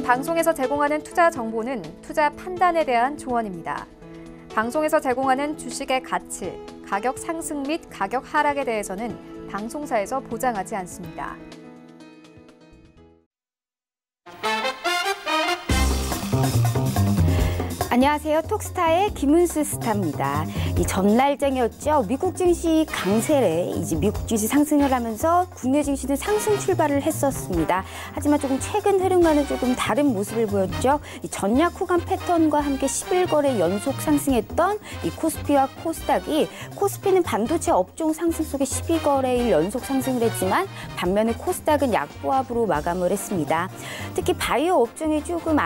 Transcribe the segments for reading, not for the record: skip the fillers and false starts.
방송에서 제공하는 투자 정보는 투자 판단에 대한 조언입니다. 방송에서 제공하는 주식의 가치, 가격 상승 및 가격 하락에 대해서는 방송사에서 보장하지 않습니다. 안녕하세요. 톡스타의 김은수 스타입니다. 이 전날장이었죠. 미국 증시 강세래 이제 미국 증시 상승을 하면서 국내 증시는 상승 출발을 했었습니다. 하지만 조금 최근 흐름과는 조금 다른 모습을 보였죠. 이 전약 후간 패턴과 함께 11거래 연속 상승했던 이 코스피와 코스닥이 코스피는 반도체 업종 상승 속에 12거래일 연속 상승을 했지만 반면에 코스닥은 약보합으로 마감을 했습니다. 특히 바이오 업종이 조금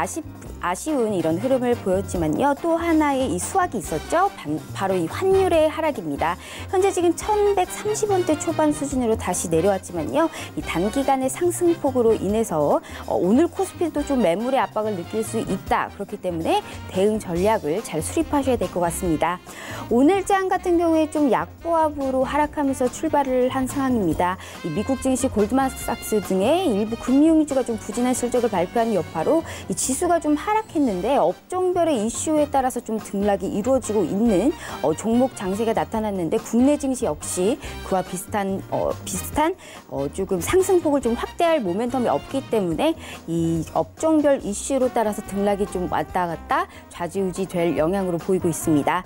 아쉬운 이런 흐름을 보였지만요. 또 하나의 이 수확이 있었죠. 바로 이 환율의 하락입니다. 현재 지금 1130원대 초반 수준으로 다시 내려왔지만요. 이 단기간의 상승폭으로 인해서 오늘 코스피도 좀 매물의 압박을 느낄 수 있다. 그렇기 때문에 대응 전략을 잘 수립하셔야 될 것 같습니다. 오늘 장 같은 경우에 좀 약보합으로 하락하면서 출발을 한 상황입니다. 이 미국 증시 골드만삭스 등의 일부 금융주가 좀 부진한 실적을 발표한 여파로 이 지수가 좀 하락했는데 업종별의 이슈에 따라서 좀 등락이 이루어지고 있는 종목 장세가 나타났는데 국내 증시 역시 그와 비슷한 조금 상승폭을 좀 확대할 모멘텀이 없기 때문에 이 업종별 이슈로 따라서 등락이 좀 왔다 갔다 좌지우지 될 영향으로 보이고 있습니다.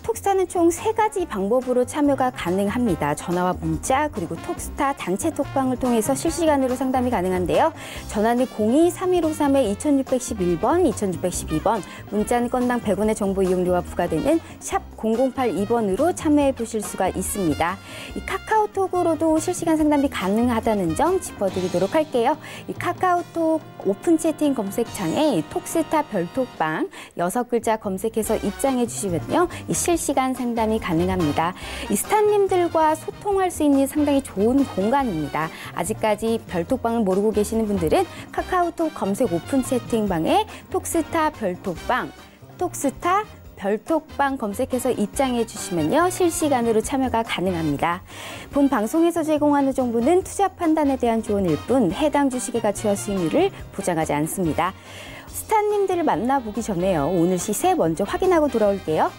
톡스타는 총 3가지 방법으로 참여가 가능합니다. 전화와 문자 그리고 톡스타 단체 톡방을 통해서 실시간으로 상담이 가능한데요. 전화는 02-3153-2611번, 2612번, 문자는 건당 100원의 정보 이용료가 부과되는 샵 0082번으로 참여해 보실 수가 있습니다. 이 카카오톡으로도 실시간 상담이 가능하다는 점 짚어드리도록 할게요. 이 카카오톡 오픈 채팅 검색창에 톡스타 별톡방 6글자 검색해서 입장해 주시면요. 이 실시간 상담이 가능합니다. 이 스타님들과 소통할 수 있는 상당히 좋은 공간입니다. 아직까지 별톡방을 모르고 계시는 분들은 카카오톡 검색 오픈 채팅방에 톡스타 별톡방, 톡스타 별톡방 검색해서 입장해 주시면요. 실시간으로 참여가 가능합니다. 본 방송에서 제공하는 정보는 투자 판단에 대한 조언일 뿐 해당 주식의 가치와 수익률을 보장하지 않습니다. 스타님들을 만나보기 전에요. 오늘 시세 먼저 확인하고 돌아올게요.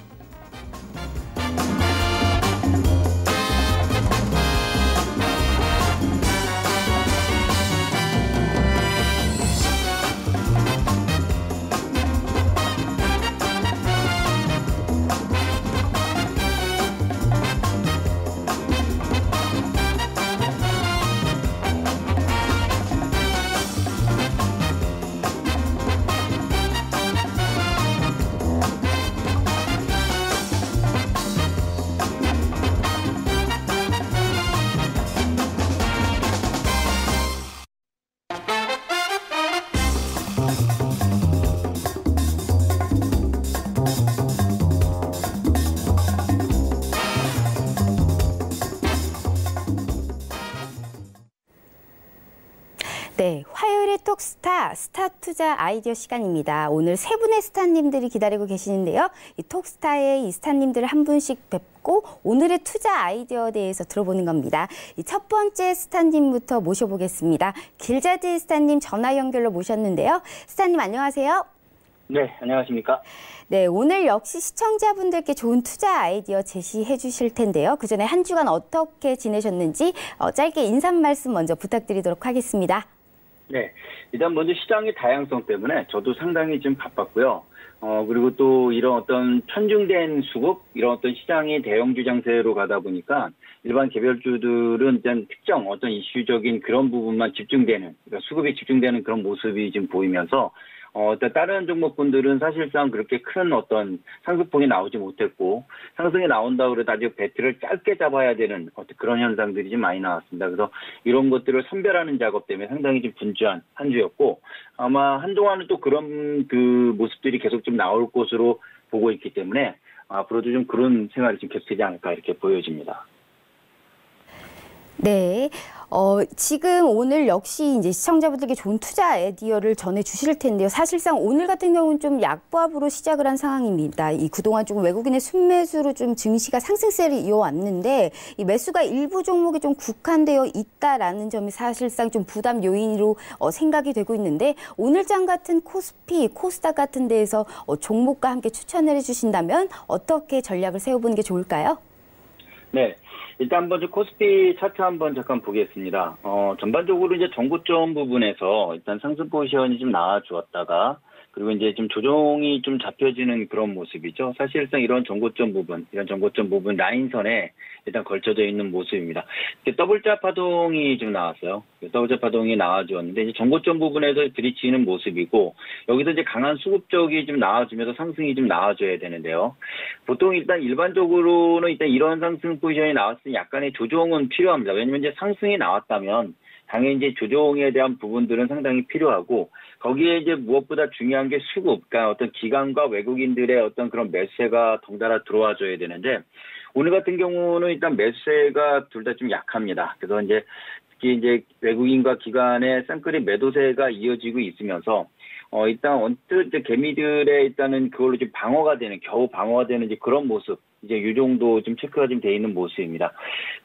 네, 화요일의 톡스타 스타 투자 아이디어 시간입니다. 오늘 3분의 스타님들이 기다리고 계시는데요. 이 톡스타의 이 스타님들을 한 분씩 뵙고 오늘의 투자 아이디어에 대해서 들어보는 겁니다. 이 첫 번째 스타님부터 모셔보겠습니다. 길자드 스타님 전화 연결로 모셨는데요. 스타님 안녕하세요. 네, 안녕하십니까? 네, 오늘 역시 시청자분들께 좋은 투자 아이디어 제시해 주실 텐데요. 그 전에 한 주간 어떻게 지내셨는지 짧게 인사 말씀 먼저 부탁드리도록 하겠습니다. 네, 일단 먼저 시장의 다양성 때문에 저도 상당히 좀 바빴고요. 그리고 또 이런 어떤 편중된 수급, 이런 어떤 시장의 대형주 장세로 가다 보니까 일반 개별주들은 일단 특정 어떤 이슈적인 그런 부분만 집중되는, 그러니까 수급이 집중되는 그런 모습이 좀 보이면서 다른 종목분들은 사실상 그렇게 큰 어떤 상승폭이 나오지 못했고, 상승이 나온다고 그래도 아직 배트를 짧게 잡아야 되는 그런 현상들이 좀 많이 나왔습니다. 그래서 이런 것들을 선별하는 작업 때문에 상당히 좀 분주한 한 주였고, 아마 한동안은 또 그런 그 모습들이 계속 좀 나올 것으로 보고 있기 때문에 앞으로도 좀 그런 생활이 좀 계속되지 않을까 이렇게 보여집니다. 네, 지금 오늘 역시 이제 시청자분들께 좋은 투자 아이디어를 전해 주실 텐데요. 사실상 오늘 같은 경우는 좀 약보합으로 시작을 한 상황입니다. 이 그동안 조금 외국인의 순매수로 좀 증시가 상승세를 이어왔는데 이 매수가 일부 종목에 좀 국한되어 있다라는 점이 사실상 좀 부담 요인으로 생각이 되고 있는데 오늘장 같은 코스피, 코스닥 같은 데에서 종목과 함께 추천을 해주신다면 어떻게 전략을 세워보는 게 좋을까요? 네. 일단 한번 코스피 차트 한번 잠깐 보겠습니다. 전반적으로 이제 전고점 부분에서 일단 상승 포지션이 좀 나와주었다가 그리고 이제 좀 조정이 좀 잡혀지는 그런 모습이죠. 사실상 이런 전고점 부분 라인선에 일단 걸쳐져 있는 모습입니다. 더블자 파동이 좀 나왔어요. 더블자 파동이 나와주었는데 이제 전고점 부분에서 들이치는 모습이고 여기서 이제 강한 수급적이 좀 나와주면서 상승이 좀 나와줘야 되는데요. 보통 일단 일반적으로는 일단 이런 상승 포지션이 나왔을 때 약간의 조정은 필요합니다. 왜냐면 이제 상승이 나왔다면 당연히 이제 조정에 대한 부분들은 상당히 필요하고 거기에 이제 무엇보다 중요한 게 수급, 그러니까 어떤 기관과 외국인들의 어떤 그런 매수세가 덩달아 들어와줘야 되는데 오늘 같은 경우는 일단 매수세가 둘 다 좀 약합니다. 그래서 이제 특히 이제 외국인과 기관의 쌍끌이 매도세가 이어지고 있으면서 일단 언뜻 이제 개미들의 일단은 그걸로 좀 겨우 방어가 되는 이제 그런 모습. 이제 이 정도 좀 체크가 좀 돼 있는 모습입니다.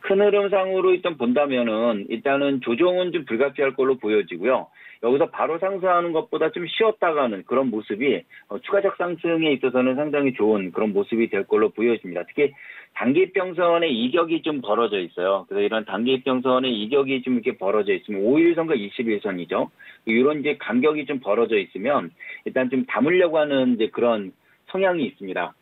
큰 흐름상으로 일단 본다면은 일단은 조정은 좀 불가피할 걸로 보여지고요. 여기서 바로 상승하는 것보다 좀 쉬었다가는 그런 모습이 추가적 상승에 있어서는 상당히 좋은 그런 모습이 될 걸로 보여집니다. 특히 단기평선의 이격이 좀 벌어져 있어요. 그래서 이런 단기평선의 이격이 좀 이렇게 벌어져 있으면 5일선과 21선이죠. 이런 이제 간격이 좀 벌어져 있으면 일단 좀 담으려고 하는 이제 그런 성향이 있습니다.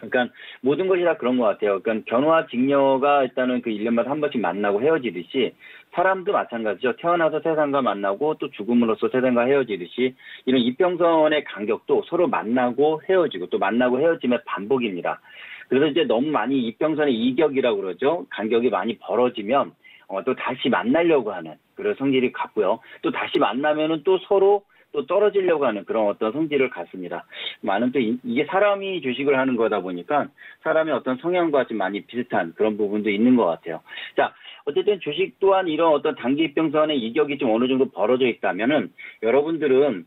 그러니까 모든 것이 다 그런 것 같아요. 그러니까 견우와 직녀가 일단은 그 1년마다 한 번씩 만나고 헤어지듯이 사람도 마찬가지죠. 태어나서 세상과 만나고 또 죽음으로써 세상과 헤어지듯이 이런 이평선의 간격도 서로 만나고 헤어지고 또 만나고 헤어짐의 반복입니다. 그래서 이제 너무 많이 이평선의 이격이라고 그러죠. 간격이 많이 벌어지면 또 다시 만나려고 하는 그런 성질이 같고요. 또 다시 만나면은 또 서로 또 떨어지려고 하는 그런 어떤 성질을 갖습니다. 많은 또 이게 사람이 주식을 하는 거다 보니까 사람의 어떤 성향과 좀 많이 비슷한 그런 부분도 있는 것 같아요. 자, 어쨌든 주식 또한 이런 어떤 단기 이평선의 이격이 좀 어느 정도 벌어져 있다면은 여러분들은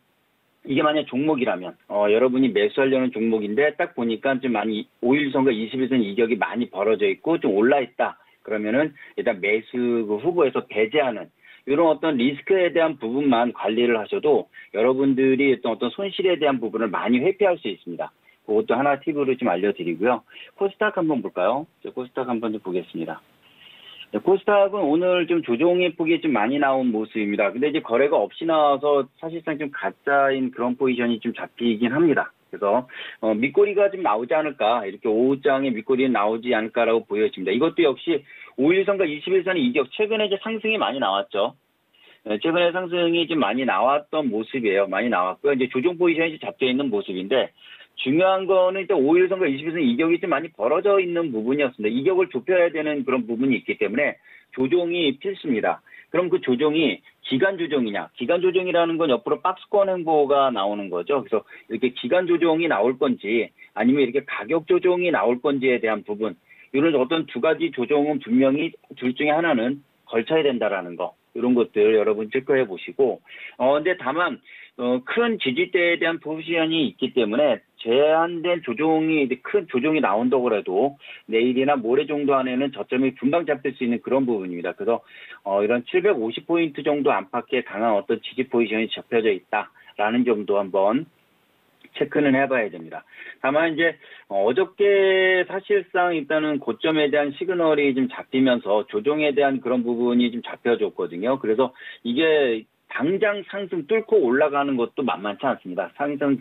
이게 만약 종목이라면 여러분이 매수하려는 종목인데 딱 보니까 좀 많이 5일선과 21선 이격이 많이 벌어져 있고 좀 올라 있다. 그러면은 일단 매수 후보에서 배제하는 이런 어떤 리스크에 대한 부분만 관리를 하셔도 여러분들이 어떤 손실에 대한 부분을 많이 회피할 수 있습니다. 그것도 하나 팁으로 좀 알려드리고요. 코스닥 한번 볼까요? 코스닥 한번 좀 보겠습니다. 코스닥은 오늘 좀 조정의 폭이 좀 많이 나온 모습입니다. 근데 이제 거래가 없이 나와서 사실상 좀 가짜인 그런 포지션이 좀 잡히긴 합니다. 그래서 밑꼬리가 좀 나오지 않을까, 이렇게 오후장에 밑꼬리는 나오지 않을까라고 보여집니다. 이것도 역시 5일선과 21선의 이격, 최근에 이제 상승이 많이 나왔죠. 최근에 상승이 좀 많이 나왔던 모습이에요. 많이 나왔고요. 이제 조정 포지션이 잡혀 있는 모습인데 중요한 거는 일단 5일선과 21선 이격이 좀 많이 벌어져 있는 부분이었습니다. 이격을 좁혀야 되는 그런 부분이 있기 때문에 조정이 필수입니다. 그럼 그 조정이 기간 조정이냐? 기간 조정이라는 건 옆으로 박스권 행보가 나오는 거죠. 그래서 이렇게 기간 조정이 나올 건지 아니면 이렇게 가격 조정이 나올 건지에 대한 부분, 이런 어떤 두 가지 조정은 분명히 둘 중에 하나는 걸쳐야 된다라는 거, 이런 것들 여러분 체크해 보시고, 근데 다만 큰 지지대에 대한 포지션이 있기 때문에 제한된 조정이, 큰 조정이 나온다고 해도 내일이나 모레 정도 안에는 저점이 금방 잡힐 수 있는 그런 부분입니다. 그래서 이런 750포인트 정도 안팎의 강한 어떤 지지 포지션이 잡혀져 있다라는 점도 한번 체크는 해봐야 됩니다. 다만 이제 어저께 사실상 일단은 고점에 대한 시그널이 좀 잡히면서 조정에 대한 그런 부분이 좀 잡혀졌거든요. 그래서 이게 당장 상승 뚫고 올라가는 것도 만만치 않습니다. 상승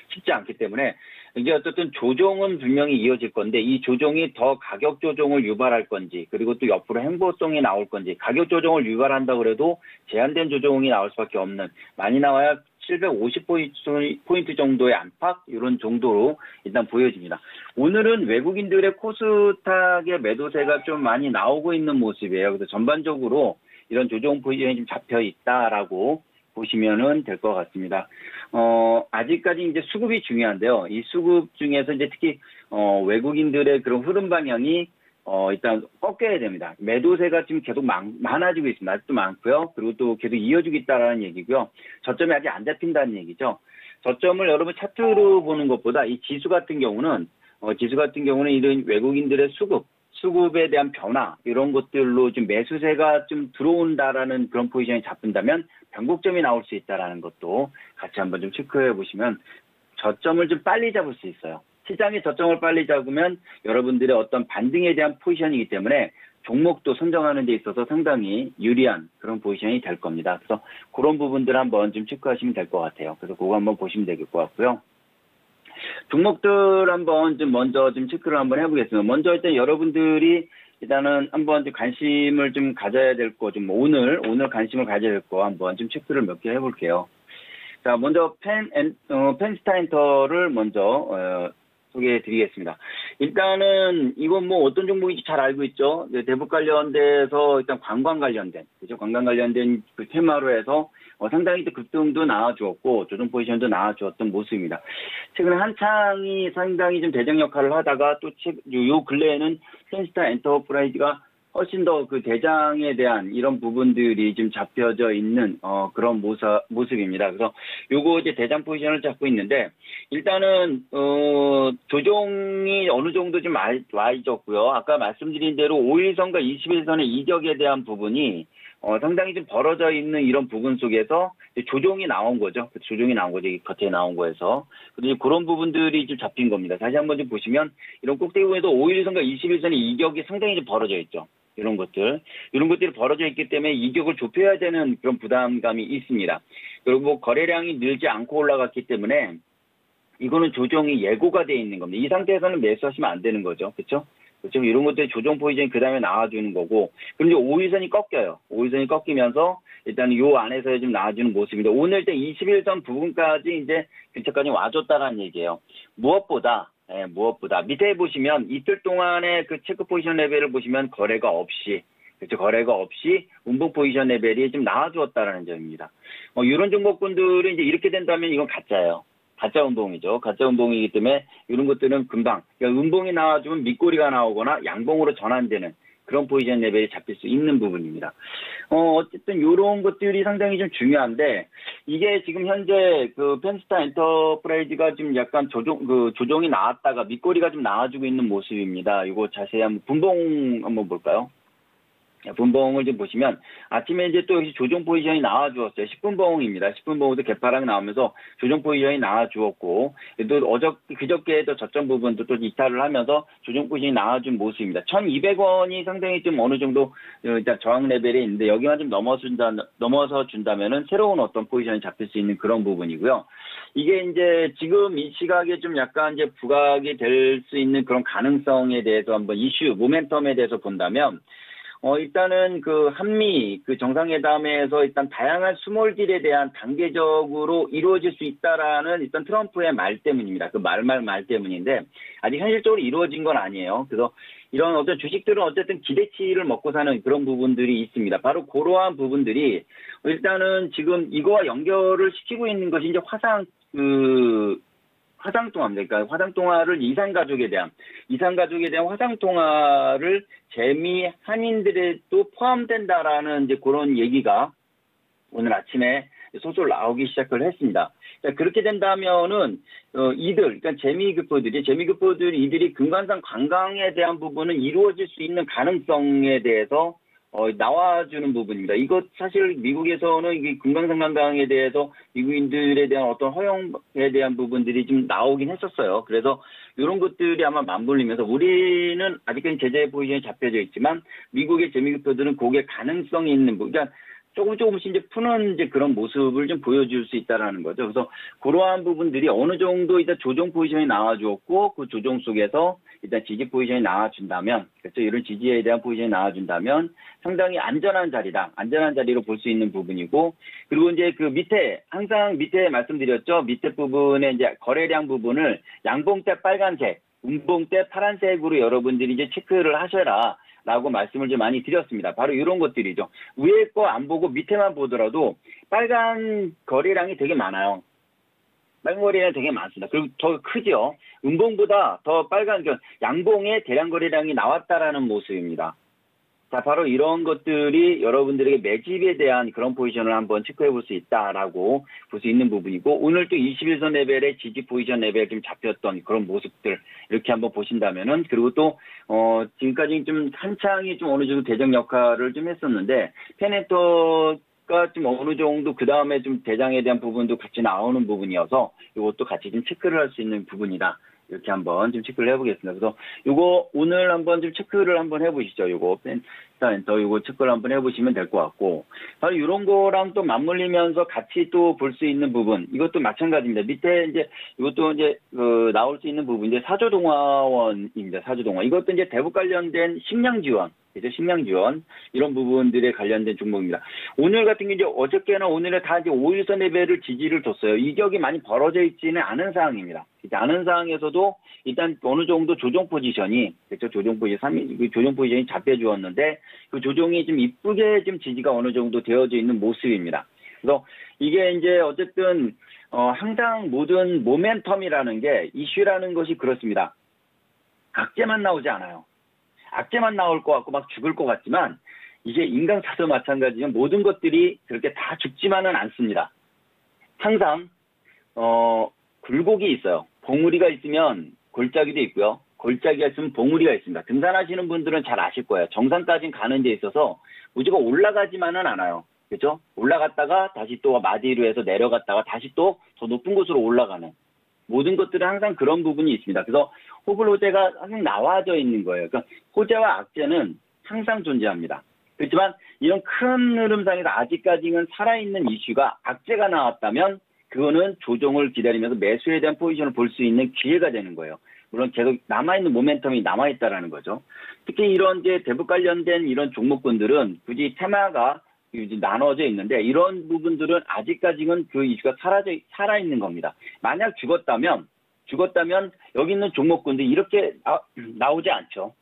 쉽지 않기 때문에 이게 어쨌든 조정은 분명히 이어질 건데 이 조정이 더 가격 조정을 유발할 건지, 그리고 또 옆으로 행보성이 나올 건지, 가격 조정을 유발한다고 해도 제한된 조정이 나올 수밖에 없는, 많이 나와야 750포인트 정도의 안팎, 이런 정도로 일단 보여집니다. 오늘은 외국인들의 코스닥의 매도세가 좀 많이 나오고 있는 모습이에요. 그래서 전반적으로 이런 조정 포지션이 좀 잡혀 있다라고 보시면은 될 것 같습니다. 아직까지 이제 수급이 중요한데요. 이 수급 중에서 이제 특히 외국인들의 그런 흐름 방향이 일단 꺾여야 됩니다. 매도세가 지금 계속 많아지고 있습니다. 아직도 많고요. 그리고 또 계속 이어지고 있다라는 얘기고요. 저점이 아직 안 잡힌다는 얘기죠. 저점을 여러분 차트로 보는 것보다 이 지수 같은 경우는 이런 외국인들의 수급에 대한 변화 이런 것들로 좀 매수세가 좀 들어온다라는 그런 포지션이 잡힌다면 변곡점이 나올 수 있다라는 것도 같이 한번 좀 체크해 보시면 저점을 좀 빨리 잡을 수 있어요. 시장의 저점을 빨리 잡으면 여러분들의 어떤 반등에 대한 포지션이기 때문에 종목도 선정하는 데 있어서 상당히 유리한 그런 포지션이 될 겁니다. 그래서 그런 부분들 한번 좀 체크하시면 될 것 같아요. 그래서 그거 한번 보시면 될 것 같고요. 종목들 한번 좀 먼저 좀 체크를 한번 해보겠습니다. 먼저 일단 여러분들이 일단은 한번 좀 관심을 좀 가져야 될 거, 좀 오늘 관심을 가져야 될 거 한번 좀 체크를 몇 개 해볼게요. 자, 먼저 펜스타엔터를 먼저 소개해 드리겠습니다. 일단은 이건 뭐 어떤 종목인지 잘 알고 있죠. 대북 관련돼서 일단 관광 관련된 그 테마로 해서 상당히 또 급등도 나와주었고 조정 포지션도 나와주었던 모습입니다. 최근에 한창이 상당히 좀 대장 역할을 하다가 또 요 근래에는 펜스타 엔터프라이즈가 훨씬 더 그 대장에 대한 이런 부분들이 좀 잡혀져 있는 그런 모습입니다. 그래서 요거 이제 대장 포지션을 잡고 있는데 일단은 조정이 어느 정도 좀 와 있었고요. 아까 말씀드린 대로 5일선과 21선의 이격에 대한 부분이 상당히 좀 벌어져 있는 이런 부분 속에서 조정이 나온 거죠. 조정이 나온 거죠. 겉에 나온 거에서. 그리고 그런 부분들이 좀 잡힌 겁니다. 다시 한번 좀 보시면 이런 꼭대기 부분에도 5일선과 21선의 이격이 상당히 좀 벌어져 있죠. 이런 것들이 벌어져 있기 때문에 이격을 좁혀야 되는 그런 부담감이 있습니다. 그리고 거래량이 늘지 않고 올라갔기 때문에 이거는 조정이 예고가 되어 있는 겁니다. 이 상태에서는 매수하시면 안 되는 거죠. 그렇죠? 그렇죠. 이런 것들이 조정 포지션이 그 다음에 나와주는 거고, 그럼 이제 5일선이 꺾여요. 5일선이 꺾이면서 일단 요 안에서 좀 나와주는 모습인데, 오늘 일단 21선 부분까지 이제 근처까지 와줬다라는 얘기예요. 무엇보다 밑에 보시면 이틀 동안의 그 체크 포지션 레벨을 보시면 거래가 없이 운봉 포지션 레벨이 좀 나와주었다라는 점입니다. 이런 종목군들은 이제 이렇게 된다면 이건 가짜예요. 가짜 운봉이죠. 가짜 운봉이기 때문에 이런 것들은 금방, 그러니까 운봉이 나와주면 밑꼬리가 나오거나 양봉으로 전환되는 그런 포지션 레벨이 잡힐 수 있는 부분입니다. 어쨌든 이런 것들이 상당히 좀 중요한데, 이게 지금 현재 그 펜스타 엔터프라이즈가 지금 약간 조정이 나왔다가 밑꼬리가 좀 나와주고 있는 모습입니다. 이거 자세히 한번 분봉 한번 볼까요? 분봉을 좀 보시면 아침에 이제 또 여기 조정 포지션이 나와주었어요. 10분봉입니다. 10분봉도 개파락 나오면서 조정 포지션이 나와주었고, 또 그저께도 저점 부분도 또 이탈을 하면서 조정 포지션이 나와준 모습입니다. 1,200원이 상당히 좀 어느 정도 일단 저항 레벨에 있는데 여기만 좀 넘어서 준다면은 새로운 어떤 포지션이 잡힐 수 있는 그런 부분이고요. 이게 이제 지금 이 시각에 좀 약간 이제 부각이 될 수 있는 그런 가능성에 대해서 한번 모멘텀에 대해서 본다면, 일단은 그 한미 그 정상회담에서 일단 다양한 스몰딜에 대한 단계적으로 이루어질 수 있다라는 일단 트럼프의 말 때문입니다. 그 말 때문인데 아직 현실적으로 이루어진 건 아니에요. 그래서 이런 어떤 주식들은 어쨌든 기대치를 먹고 사는 그런 부분들이 있습니다. 바로 그러한 부분들이 일단은 지금 이거와 연결을 시키고 있는 것이 이제 화상통화입니다. 그러니까 화상통화를 이산가족에 대한 화상통화를 재미 한인들에도 포함된다라는 이제 그런 얘기가 오늘 아침에 소설 나오기 시작을 했습니다. 자, 그렇게 된다면은 그러니까 재미급포들이 이들이 금관산 관광에 대한 부분은 이루어질 수 있는 가능성에 대해서 나와주는 부분입니다. 이것 사실 미국에서는 이게 금강산 관광에 대해서 미국인들에 대한 어떤 허용에 대한 부분들이 좀 나오긴 했었어요. 그래서 이런 것들이 아마 맞물리면서 우리는 아직까지 제재 포지션이 잡혀져 있지만 미국의 재미급표들은 그게 가능성이 있는 부분, 그러니까 조금씩 이제 푸는 이제 그런 모습을 좀 보여줄 수 있다라는 거죠. 그래서 그러한 부분들이 어느 정도 일단 조정 포지션이 나와주었고 그 조정 속에서 일단 지지 포지션이 나와준다면, 그렇죠. 이런 지지에 대한 포지션이 나와준다면 상당히 안전한 자리로 볼 수 있는 부분이고, 그리고 이제 그 항상 밑에 말씀드렸죠. 밑에 부분에 이제 거래량 부분을 양봉 때 빨간색, 운봉 때 파란색으로 여러분들이 이제 체크를 하셔라. 라고 말씀을 좀 많이 드렸습니다. 바로 이런 것들이죠. 위에 거 안 보고 밑에만 보더라도 빨간 거래량이 되게 많아요. 빨간 거래량이 되게 많습니다. 그리고 더 크죠. 음봉보다 더 빨간, 양봉의 대량 거래량이 나왔다라는 모습입니다. 자, 바로 이런 것들이 여러분들에게 매집에 대한 그런 포지션을 한번 체크해 볼 수 있다라고 볼 수 있는 부분이고, 오늘 또 21선 레벨의 지지 포지션 레벨 좀 잡혔던 그런 모습들 이렇게 한번 보신다면은, 그리고 또 지금까지 좀 한창이 좀 어느 정도 대장 역할을 좀 했었는데, 페네터가 좀 어느 정도 그 다음에 좀 대장에 대한 부분도 같이 나오는 부분이어서 이것도 같이 좀 체크를 할 수 있는 부분이다. 이렇게 한번 좀 체크를 해보겠습니다. 그래서 요거 오늘 한번 좀 체크를 한번 해보시죠. 요거 펜타엔터 요거 체크를 한번 해보시면 될 것 같고, 바로 이런 거랑 또 맞물리면서 같이 또 볼 수 있는 부분, 이것도 마찬가지입니다. 밑에 이제 이것도 이제 나올 수 있는 부분인데 사조동화원입니다. 사조동화. 이것도 이제 대북 관련된 식량 지원. 그죠? 식량 지원 이런 부분들에 관련된 종목입니다. 오늘 같은 경우 이제 어저께나 오늘에 다 이제 5일선 레벨을 지지를 줬어요. 이격이 많이 벌어져 있지는 않은 상황입니다. 않은 상황에서도 일단 어느 정도 조정 포지션이, 그렇죠? 조정 포지션이 잡혀주었는데 그 조정이 좀 이쁘게 좀 지지가 어느 정도 되어져 있는 모습입니다. 그래서 이게 이제 어쨌든 항상 모든 모멘텀이라는 게 이슈라는 것이 그렇습니다. 악재만 나오지 않아요. 악재만 나올 것 같고 막 죽을 것 같지만 이게 인간사도 마찬가지면 모든 것들이 그렇게 다 죽지만은 않습니다. 항상 굴곡이 있어요. 봉우리가 있으면 골짜기도 있고요. 골짜기가 있으면 봉우리가 있습니다. 등산하시는 분들은 잘 아실 거예요. 정상까지 가는 데 있어서 무조건 올라가지만은 않아요. 그렇죠? 올라갔다가 다시 또 마디로 해서 내려갔다가 다시 또 더 높은 곳으로 올라가는 모든 것들은 항상 그런 부분이 있습니다. 그래서 호불 호재가 항상 나와져 있는 거예요. 그러니까 호재와 악재는 항상 존재합니다. 그렇지만 이런 큰 흐름상에서 아직까지는 살아있는 이슈가 악재가 나왔다면 그거는 조정을 기다리면서 매수에 대한 포지션을 볼 수 있는 기회가 되는 거예요. 물론 계속 남아있는 모멘텀이 남아있다라는 거죠. 특히 이런 이제 대북 관련된 이런 종목군들은 굳이 테마가 나눠져 있는데 이런 부분들은 아직까지는 그 이슈가 살아있는 겁니다. 만약 죽었다면 여기 있는 종목군들이 이렇게 나오지 않죠.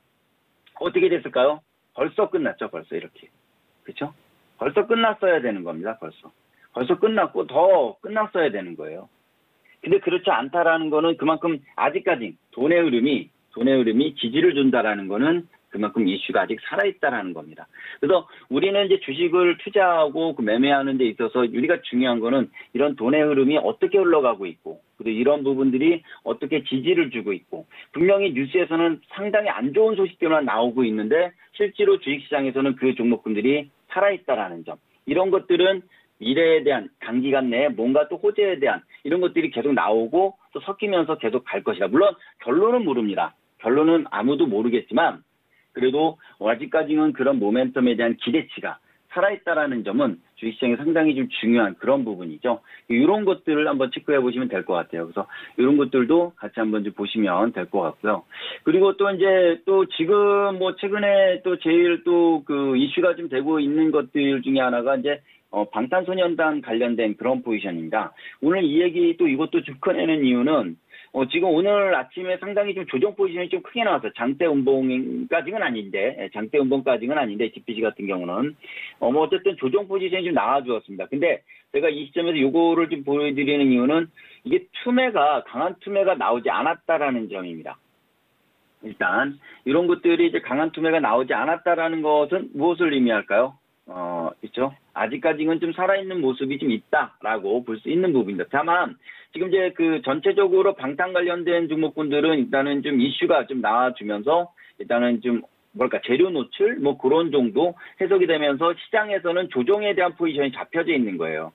어떻게 됐을까요? 벌써 끝났죠. 벌써 이렇게. 그렇죠? 벌써 끝났어야 되는 겁니다. 벌써 끝났고 더 끝났어야 되는 거예요. 근데 그렇지 않다라는 거는 그만큼 아직까지 돈의 흐름이 지지를 준다라는 거는 그만큼 이슈가 아직 살아있다라는 겁니다. 그래서 우리는 이제 주식을 투자하고 그 매매하는 데 있어서 우리가 중요한 거는 이런 돈의 흐름이 어떻게 흘러가고 있고, 그리고 이런 부분들이 어떻게 지지를 주고 있고, 분명히 뉴스에서는 상당히 안 좋은 소식들만 나오고 있는데 실제로 주식시장에서는 그 종목군들이 살아있다라는 점. 이런 것들은 미래에 대한 단기간 내에 뭔가 또 호재에 대한 이런 것들이 계속 나오고 또 섞이면서 계속 갈 것이다. 물론 결론은 모릅니다. 결론은 아무도 모르겠지만 그래도 아직까지는 그런 모멘텀에 대한 기대치가 살아있다라는 점은 주식시장에 상당히 좀 중요한 그런 부분이죠. 이런 것들을 한번 체크해 보시면 될 것 같아요. 그래서 이런 것들도 같이 한번 좀 보시면 될 것 같고요. 그리고 또 이제 또 지금 뭐 최근에 또 제일 또 그 이슈가 좀 되고 있는 것들 중에 하나가 이제 방탄소년단 관련된 그런 포지션입니다. 오늘 이 얘기 또 이것도 좀 꺼내는 이유는 지금 오늘 아침에 상당히 좀 조정 포지션이 좀 크게 나왔어요. 장대 운봉까지는 아닌데, GPC 같은 경우는. 뭐 어쨌든 조정 포지션이 좀 나와주었습니다. 근데 제가 이 시점에서 요거를 좀 보여드리는 이유는 이게 강한 투매가 나오지 않았다라는 점입니다. 일단, 이런 것들이 이제 강한 투매가 나오지 않았다라는 것은 무엇을 의미할까요? 그렇죠? 아직까지는 좀 살아있는 모습이 좀 있다라고 볼 수 있는 부분입니다. 다만, 지금 이제 그 전체적으로 방탄 관련된 종목군들은 일단은 좀 이슈가 좀 나와주면서 일단은 좀 재료 노출? 뭐 그런 정도 해석이 되면서 시장에서는 조정에 대한 포지션이 잡혀져 있는 거예요.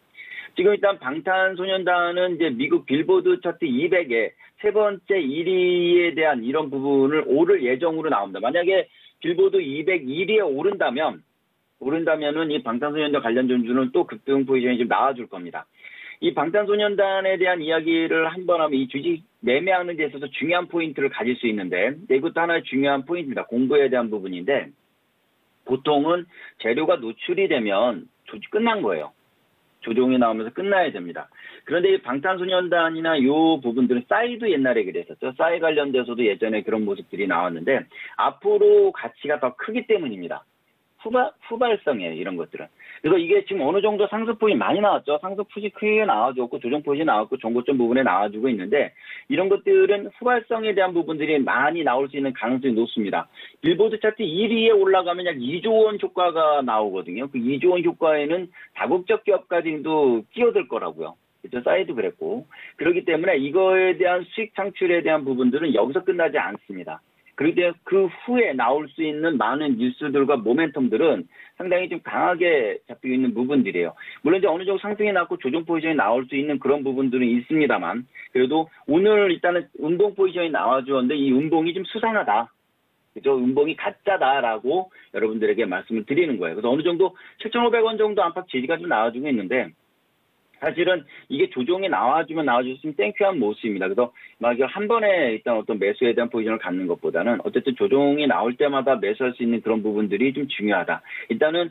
지금 일단 방탄소년단은 이제 미국 빌보드 차트 200에 세 번째 1위에 대한 이런 부분을 오를 예정으로 나옵니다. 만약에 빌보드 200 1위에 오른다면은 이 방탄소년단 관련 종주는 또 급등 포지션이 좀 나와줄 겁니다. 이 방탄소년단에 대한 이야기를 한번 하면 이 주식 매매하는 데 있어서 중요한 포인트를 가질 수 있는데, 이것도 하나의 중요한 포인트입니다. 공부에 대한 부분인데, 보통은 재료가 노출이 되면 끝난 거예요. 조정이 나오면서 끝나야 됩니다. 그런데 이 방탄소년단이나 이 부분들은 싸이도 옛날에 그랬었죠. 싸이 관련돼서도 예전에 그런 모습들이 나왔는데, 앞으로 가치가 더 크기 때문입니다. 후발성이에요, 이런 것들은. 그래서 이게 지금 어느 정도 상승폭이 많이 나왔죠. 상승폭이 크게 나와줬고, 조정폭이 나왔고, 정고점 부분에 나와주고 있는데, 이런 것들은 후발성에 대한 부분들이 많이 나올 수 있는 가능성이 높습니다. 빌보드 차트 1위에 올라가면 약 2조 원 효과가 나오거든요. 그 2조 원 효과에는 다국적 기업까지도 끼어들 거라고요. 사이드 그랬고. 그렇기 때문에 이거에 대한 수익 창출에 대한 부분들은 여기서 끝나지 않습니다. 그렇기 때문에 그 후에 나올 수 있는 많은 뉴스들과 모멘텀들은 상당히 좀 강하게 잡히고 있는 부분들이에요. 물론 이제 어느 정도 상승이 났고 조정 포지션이 나올 수 있는 그런 부분들은 있습니다만, 그래도 오늘 일단은 운봉 포지션이 나와주었는데 이 운봉이 좀 수상하다. 그죠? 운봉이 가짜다라고 여러분들에게 말씀을 드리는 거예요. 그래서 어느 정도 7,500원 정도 안팎 지지가 좀 나와주고 있는데, 사실은 이게 조정이 나와주면 나와줬으면 땡큐한 모습입니다. 그래서 막 한 번에 일단 어떤 매수에 대한 포지션을 갖는 것보다는 어쨌든 조정이 나올 때마다 매수할 수 있는 그런 부분들이 좀 중요하다. 일단은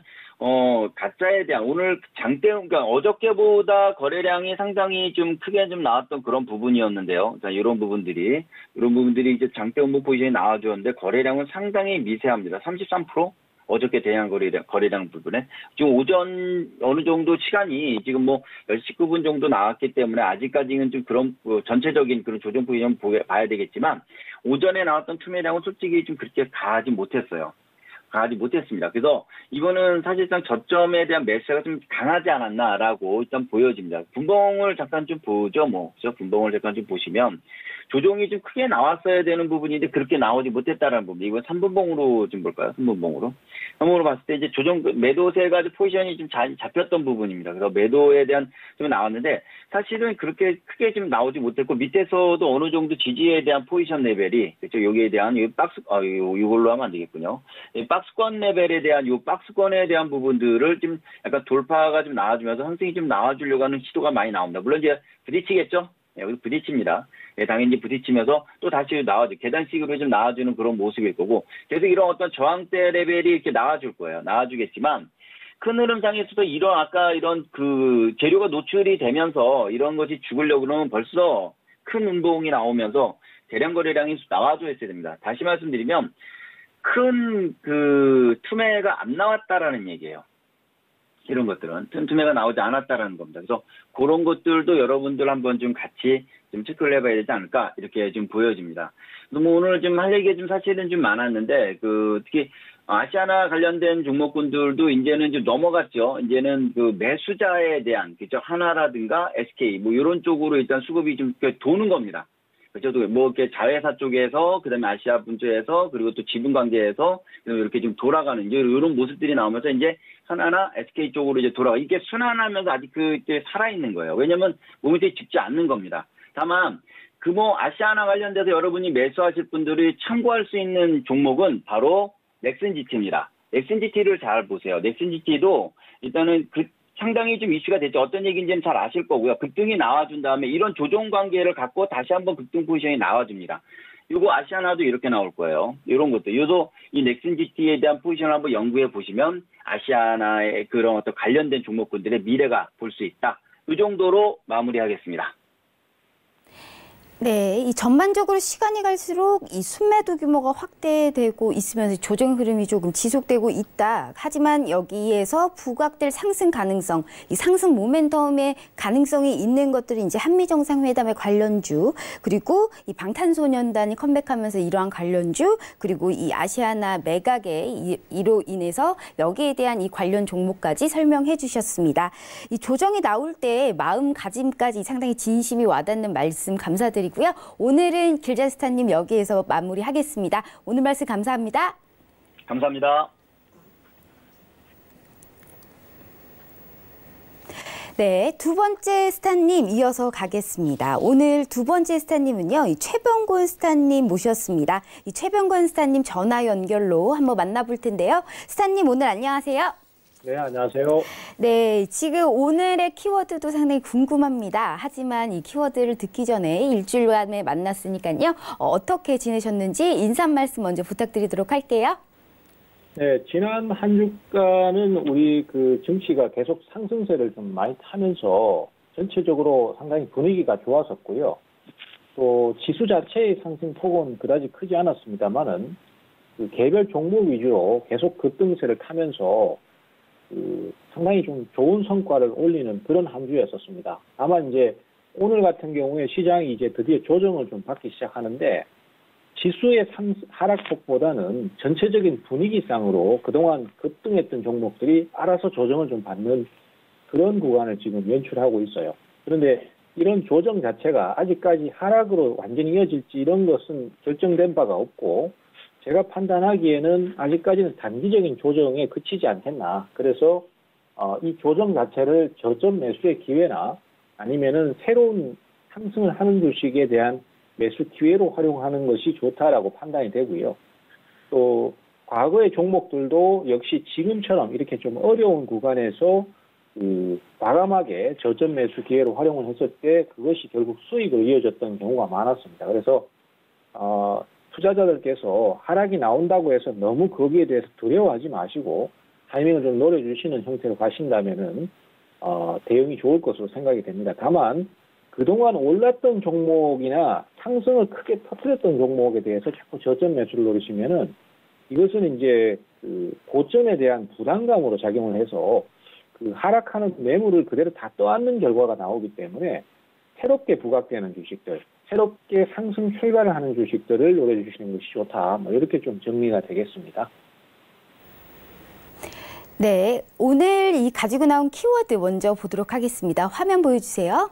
가짜에 대한 오늘 그러니까 어저께보다 거래량이 상당히 좀 크게 좀 나왔던 그런 부분이었는데요. 자, 이런 부분들이 이제 장대 운봉 포지션이 나와줬는데 거래량은 상당히 미세합니다. 33%? 어저께 대한 거래량 부분에 지금 오전 어느 정도 시간이 지금 뭐 10시 9분 정도 나왔기 때문에 아직까지는 좀 그런 전체적인 그런 조정 포지션 봐야 되겠지만 오전에 나왔던 투매량은 솔직히 좀 그렇게 가지 못했습니다. 그래서 이거는 사실상 저점에 대한 매수가 좀 강하지 않았나라고 일단 보여집니다. 분봉을 잠깐 좀 보죠. 분봉을 잠깐 좀 보시면 조정이 좀 크게 나왔어야 되는 부분인데 그렇게 나오지 못했다라는 부분. 이건 3분봉으로 좀 볼까요? 3분봉으로 봤을 때 이제 매도세가 포지션이 좀 잘 잡혔던 부분입니다. 그래서 매도에 대한 좀 나왔는데 사실은 그렇게 크게 좀 나오지 못했고 밑에서도 어느 정도 지지에 대한 포지션 레벨이 그렇죠. 여기에 대한 이걸로 하면 안 되겠군요. 박스권 레벨에 대한 박스권에 대한 부분들을 좀 약간 돌파가 좀 나와주면서 상승이 좀 나와주려고 하는 시도가 많이 나옵니다. 물론 이제 부딪히겠죠. 여기 부딪힙니다. 당연히 부딪히면서 또 다시 계단식으로 좀 나와주는 그런 모습일 거고, 계속 이런 어떤 저항대 레벨이 이렇게 나와줄 거예요. 나와주겠지만, 큰 흐름상에서도 이런 그 재료가 노출이 되면서 이런 것이 죽으려고 그러면 벌써 큰 운봉이 나오면서 대량 거래량이 나와줘야 됩니다. 다시 말씀드리면, 큰 그 투매가 안 나왔다라는 얘기예요. 이런 것들은 틈틈이가 나오지 않았다라는 겁니다. 그래서 그런 것들도 여러분들 한번 좀 같이 좀 체크를 해봐야 되지 않을까 이렇게 좀 보여집니다. 뭐 오늘 좀 할 얘기가 좀 사실은 좀 많았는데 특히 아시아나 관련된 종목군들도 이제는 좀 넘어갔죠. 이제는 그 매수자에 대한 그죠 하나라든가 SK 뭐 이런 쪽으로 일단 수급이 좀 도는 겁니다. 저도 뭐 이렇게 자회사 쪽에서 그다음에 아시아 분주에서 그리고 또 지분 관계에서 이렇게 좀 돌아가는 이런 모습들이 나오면서 이제 하나나 SK 쪽으로 이제 돌아가 이게 순환하면서 아직 그때 살아 있는 거예요. 왜냐면 몸이 죽지 않는 겁니다. 다만 그 뭐 아시아나 관련돼서 여러분이 매수하실 분들이 참고할 수 있는 종목은 바로 넥슨GT입니다. 넥슨GT를 잘 보세요. 넥슨GT도 일단은 상당히 좀 이슈가 됐죠. 어떤 얘기인지는 잘 아실 거고요. 급등이 나와준 다음에 이런 조정 관계를 갖고 다시 한번 급등 포지션이 나와줍니다. 요거 아시아나도 이렇게 나올 거예요. 이런 것도. 요도 이 넥슨GT에 대한 포지션을 한번 연구해 보시면 아시아나의 그런 어떤 관련된 종목군들의 미래가 볼 수 있다. 이 정도로 마무리하겠습니다. 네, 이 전반적으로 시간이 갈수록 이 순매도 규모가 확대되고 있으면서 조정 흐름이 조금 지속되고 있다. 하지만 여기에서 부각될 상승 가능성, 이 상승 모멘텀의 가능성이 있는 것들이 이제 한미정상회담의 관련주, 그리고 이 방탄소년단이 컴백하면서 이러한 관련주, 그리고 이 아시아나 매각의 이로 인해서 여기에 대한 이 관련 종목까지 설명해 주셨습니다. 이 조정이 나올 때 마음가짐까지 상당히 진심이 와닿는 말씀 감사드리고요. 오늘은 길자스타님 여기에서 마무리하겠습니다. 오늘 말씀 감사합니다. 감사합니다. 네, 두 번째 스타님 이어서 가겠습니다. 오늘 두 번째 스타님은요, 이 최병권 스타님 모셨습니다. 이 최병권 스타님 전화 연결로 한번 만나볼 텐데요. 스타님 오늘 안녕하세요. 네, 안녕하세요. 네, 지금 오늘의 키워드도 상당히 궁금합니다. 하지만 이 키워드를 듣기 전에 일주일간에 만났으니까요. 어떻게 지내셨는지 인사 한 말씀 먼저 부탁드리도록 할게요. 네, 지난 한 주간은 우리 그 증시가 계속 상승세를 좀 많이 타면서 전체적으로 상당히 분위기가 좋았었고요. 또 지수 자체의 상승폭은 그다지 크지 않았습니다만은 그 개별 종목 위주로 계속 급등세를 타면서 상당히 좀 좋은 성과를 올리는 그런 한 주였었습니다. 다만 이제 오늘 같은 경우에 시장이 이제 드디어 조정을 좀 받기 시작하는데 지수의 하락폭보다는 전체적인 분위기상으로 그동안 급등했던 종목들이 알아서 조정을 좀 받는 그런 구간을 지금 연출하고 있어요. 그런데 이런 조정 자체가 아직까지 하락으로 완전히 이어질지 이런 것은 결정된 바가 없고 제가 판단하기에는 아직까지는 단기적인 조정에 그치지 않겠나. 그래서 이 조정 자체를 저점 매수의 기회나 아니면은 새로운 상승을 하는 주식에 대한 매수 기회로 활용하는 것이 좋다라고 판단이 되고요. 또 과거의 종목들도 역시 지금처럼 이렇게 좀 어려운 구간에서 과감하게 저점 매수 기회로 활용을 했을 때 그것이 결국 수익으로 이어졌던 경우가 많았습니다. 그래서 투자자들께서 하락이 나온다고 해서 너무 거기에 대해서 두려워하지 마시고 타이밍을 좀 노려주시는 형태로 가신다면은 대응이 좋을 것으로 생각이 됩니다. 다만 그동안 올랐던 종목이나 상승을 크게 터뜨렸던 종목에 대해서 자꾸 저점 매수를 노리시면은 이것은 이제 그 고점에 대한 부담감으로 작용을 해서 그 하락하는 매물을 그대로 다 떠안는 결과가 나오기 때문에 새롭게 부각되는 주식들, 새롭게 상승 출발을 하는 주식들을 노려주시는 것이 좋다. 뭐 이렇게 좀 정리가 되겠습니다. 네, 오늘 이 가지고 나온 키워드 먼저 보도록 하겠습니다. 화면 보여주세요.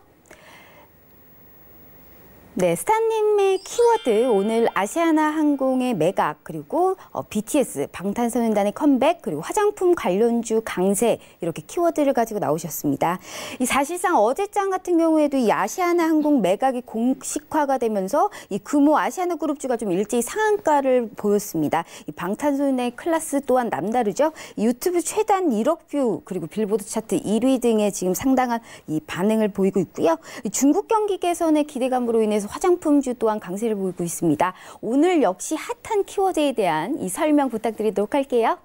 네, 스타님의 키워드 오늘 아시아나항공의 매각 그리고 BTS 방탄소년단의 컴백 그리고 화장품 관련주 강세 이렇게 키워드를 가지고 나오셨습니다. 이 사실상 어제장 같은 경우에도 이 아시아나항공 매각이 공식화가 되면서 이 금호 아시아나그룹주가 좀 일제히 상한가를 보였습니다. 이 방탄소년단의 클래스 또한 남다르죠. 유튜브 최단 1억 뷰 그리고 빌보드 차트 1위 등의 지금 상당한 이 반응을 보이고 있고요. 중국 경기 개선의 기대감으로 인해서 화장품주 또한 강세를 보이고 있습니다. 오늘 역시 핫한 키워드에 대한 이 설명 부탁드리도록 할게요.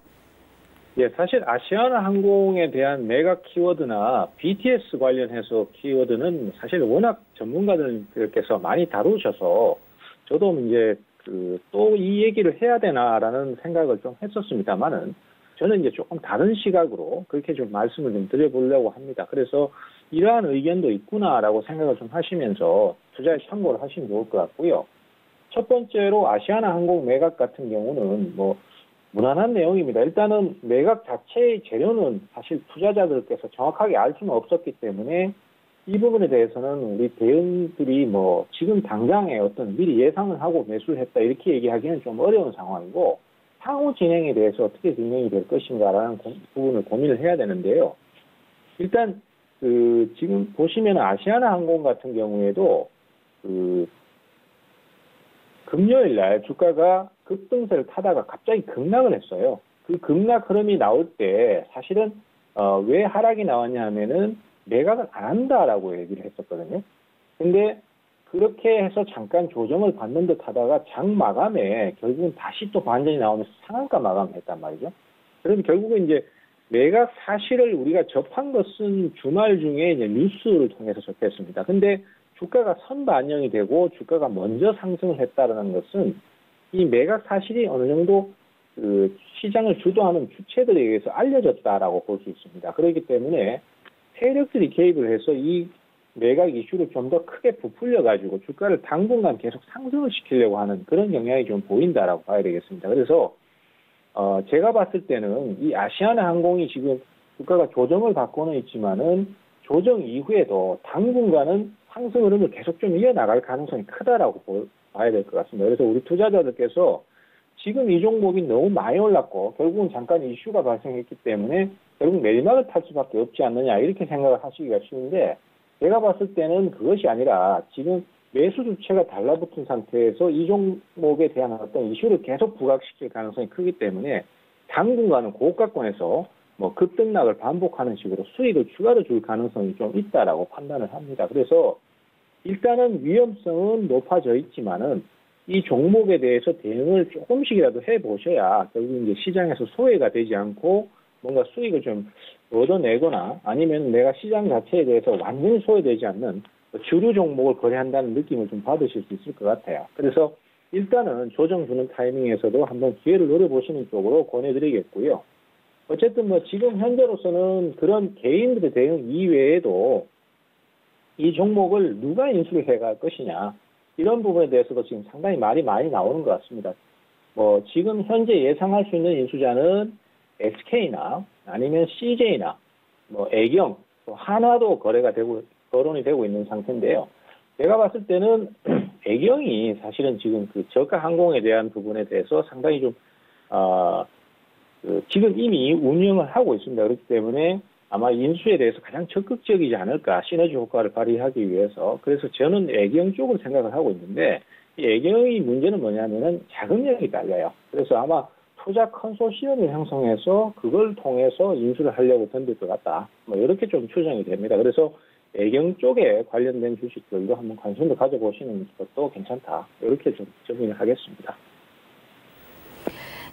예, 사실 아시아나항공에 대한 매각 키워드나 BTS 관련해서 키워드는 사실 워낙 전문가들께서 많이 다루셔서 저도 이제 또 이 얘기를 해야 되나라는 생각을 좀 했었습니다만은 저는 이제 조금 다른 시각으로 그렇게 좀 말씀을 좀 드려보려고 합니다. 그래서 이러한 의견도 있구나라고 생각을 좀 하시면서 투자에 참고를 하시면 좋을 것 같고요. 첫 번째로 아시아나항공 매각 같은 경우는 뭐 무난한 내용입니다. 일단은 매각 자체의 재료는 사실 투자자들께서 정확하게 알 수는 없었기 때문에 이 부분에 대해서는 우리 대응들이 뭐 지금 당장에 어떤 미리 예상을 하고 매수를 했다 이렇게 얘기하기는 좀 어려운 상황이고 향후 진행에 대해서 어떻게 진행이 될 것인가라는 부분을 고민을 해야 되는데요. 일단 지금 보시면 아시아나항공 같은 경우에도 금요일 날 주가가 급등세를 타다가 갑자기 급락을 했어요. 그 급락 흐름이 나올 때 사실은 왜 하락이 나왔냐 하면은 매각을 안 한다라고 얘기를 했었거든요. 근데 그렇게 해서 잠깐 조정을 받는 듯 하다가 장 마감에 결국은 다시 또 반전이 나오면서 상한가 마감을 했단 말이죠. 그래서 결국은 이제 매각 사실을 우리가 접한 것은 주말 중에 이제 뉴스를 통해서 접했습니다. 근데 주가가 선반영이 되고 주가가 먼저 상승을 했다는 것은 이 매각 사실이 어느 정도 시장을 주도하는 주체들에 의해서 알려졌다라고 볼 수 있습니다. 그렇기 때문에 세력들이 개입을 해서 이 매각 이슈를 좀 더 크게 부풀려가지고 주가를 당분간 계속 상승을 시키려고 하는 그런 경향이 좀 보인다라고 봐야 되겠습니다. 그래서 제가 봤을 때는 이 아시아나항공이 지금 주가가 조정을 받고는 있지만은 조정 이후에도 당분간은 상승 흐름을 계속 좀 이어나갈 가능성이 크다라고 봐야 될 것 같습니다. 그래서 우리 투자자들께서 지금 이 종목이 너무 많이 올랐고 결국은 잠깐 이슈가 발생했기 때문에 결국 내리막을 탈 수밖에 없지 않느냐 이렇게 생각을 하시기가 쉬운데 제가 봤을 때는 그것이 아니라 지금 매수 주체가 달라붙은 상태에서 이 종목에 대한 어떤 이슈를 계속 부각시킬 가능성이 크기 때문에 당분간은 고가권에서 뭐 급등락을 반복하는 식으로 수익을 추가로 줄 가능성이 좀 있다라고 판단을 합니다. 그래서 일단은 위험성은 높아져 있지만은 이 종목에 대해서 대응을 조금씩이라도 해보셔야 결국 이제 시장에서 소외가 되지 않고 뭔가 수익을 좀 얻어내거나 아니면 내가 시장 자체에 대해서 완전히 소외되지 않는 주류 종목을 거래한다는 느낌을 좀 받으실 수 있을 것 같아요. 그래서 일단은 조정 주는 타이밍에서도 한번 기회를 노려보시는 쪽으로 권해드리겠고요. 어쨌든 뭐 지금 현재로서는 그런 개인들의 대응 이외에도 이 종목을 누가 인수를 해갈 것이냐 이런 부분에 대해서도 지금 상당히 말이 많이 나오는 것 같습니다. 뭐 지금 현재 예상할 수 있는 인수자는 SK나 아니면 CJ나 뭐 애경, 또 한화도 거론이 되고 있는 상태인데요. 제가 봤을 때는 애경이 사실은 지금 그 저가 항공에 대한 부분에 대해서 상당히 좀 지금 이미 운영을 하고 있습니다. 그렇기 때문에 아마 인수에 대해서 가장 적극적이지 않을까, 시너지 효과를 발휘하기 위해서. 그래서 저는 애경 쪽을 생각을 하고 있는데, 이 애경의 문제는 뭐냐면은 자금력이 딸려요. 그래서 아마 투자 컨소시엄을 형성해서 그걸 통해서 인수를 하려고 던질 것 같다. 뭐 이렇게 좀 추정이 됩니다. 그래서 애경 쪽에 관련된 주식들도 한번 관심을 가져보시는 것도 괜찮다. 이렇게 좀 정리를 하겠습니다.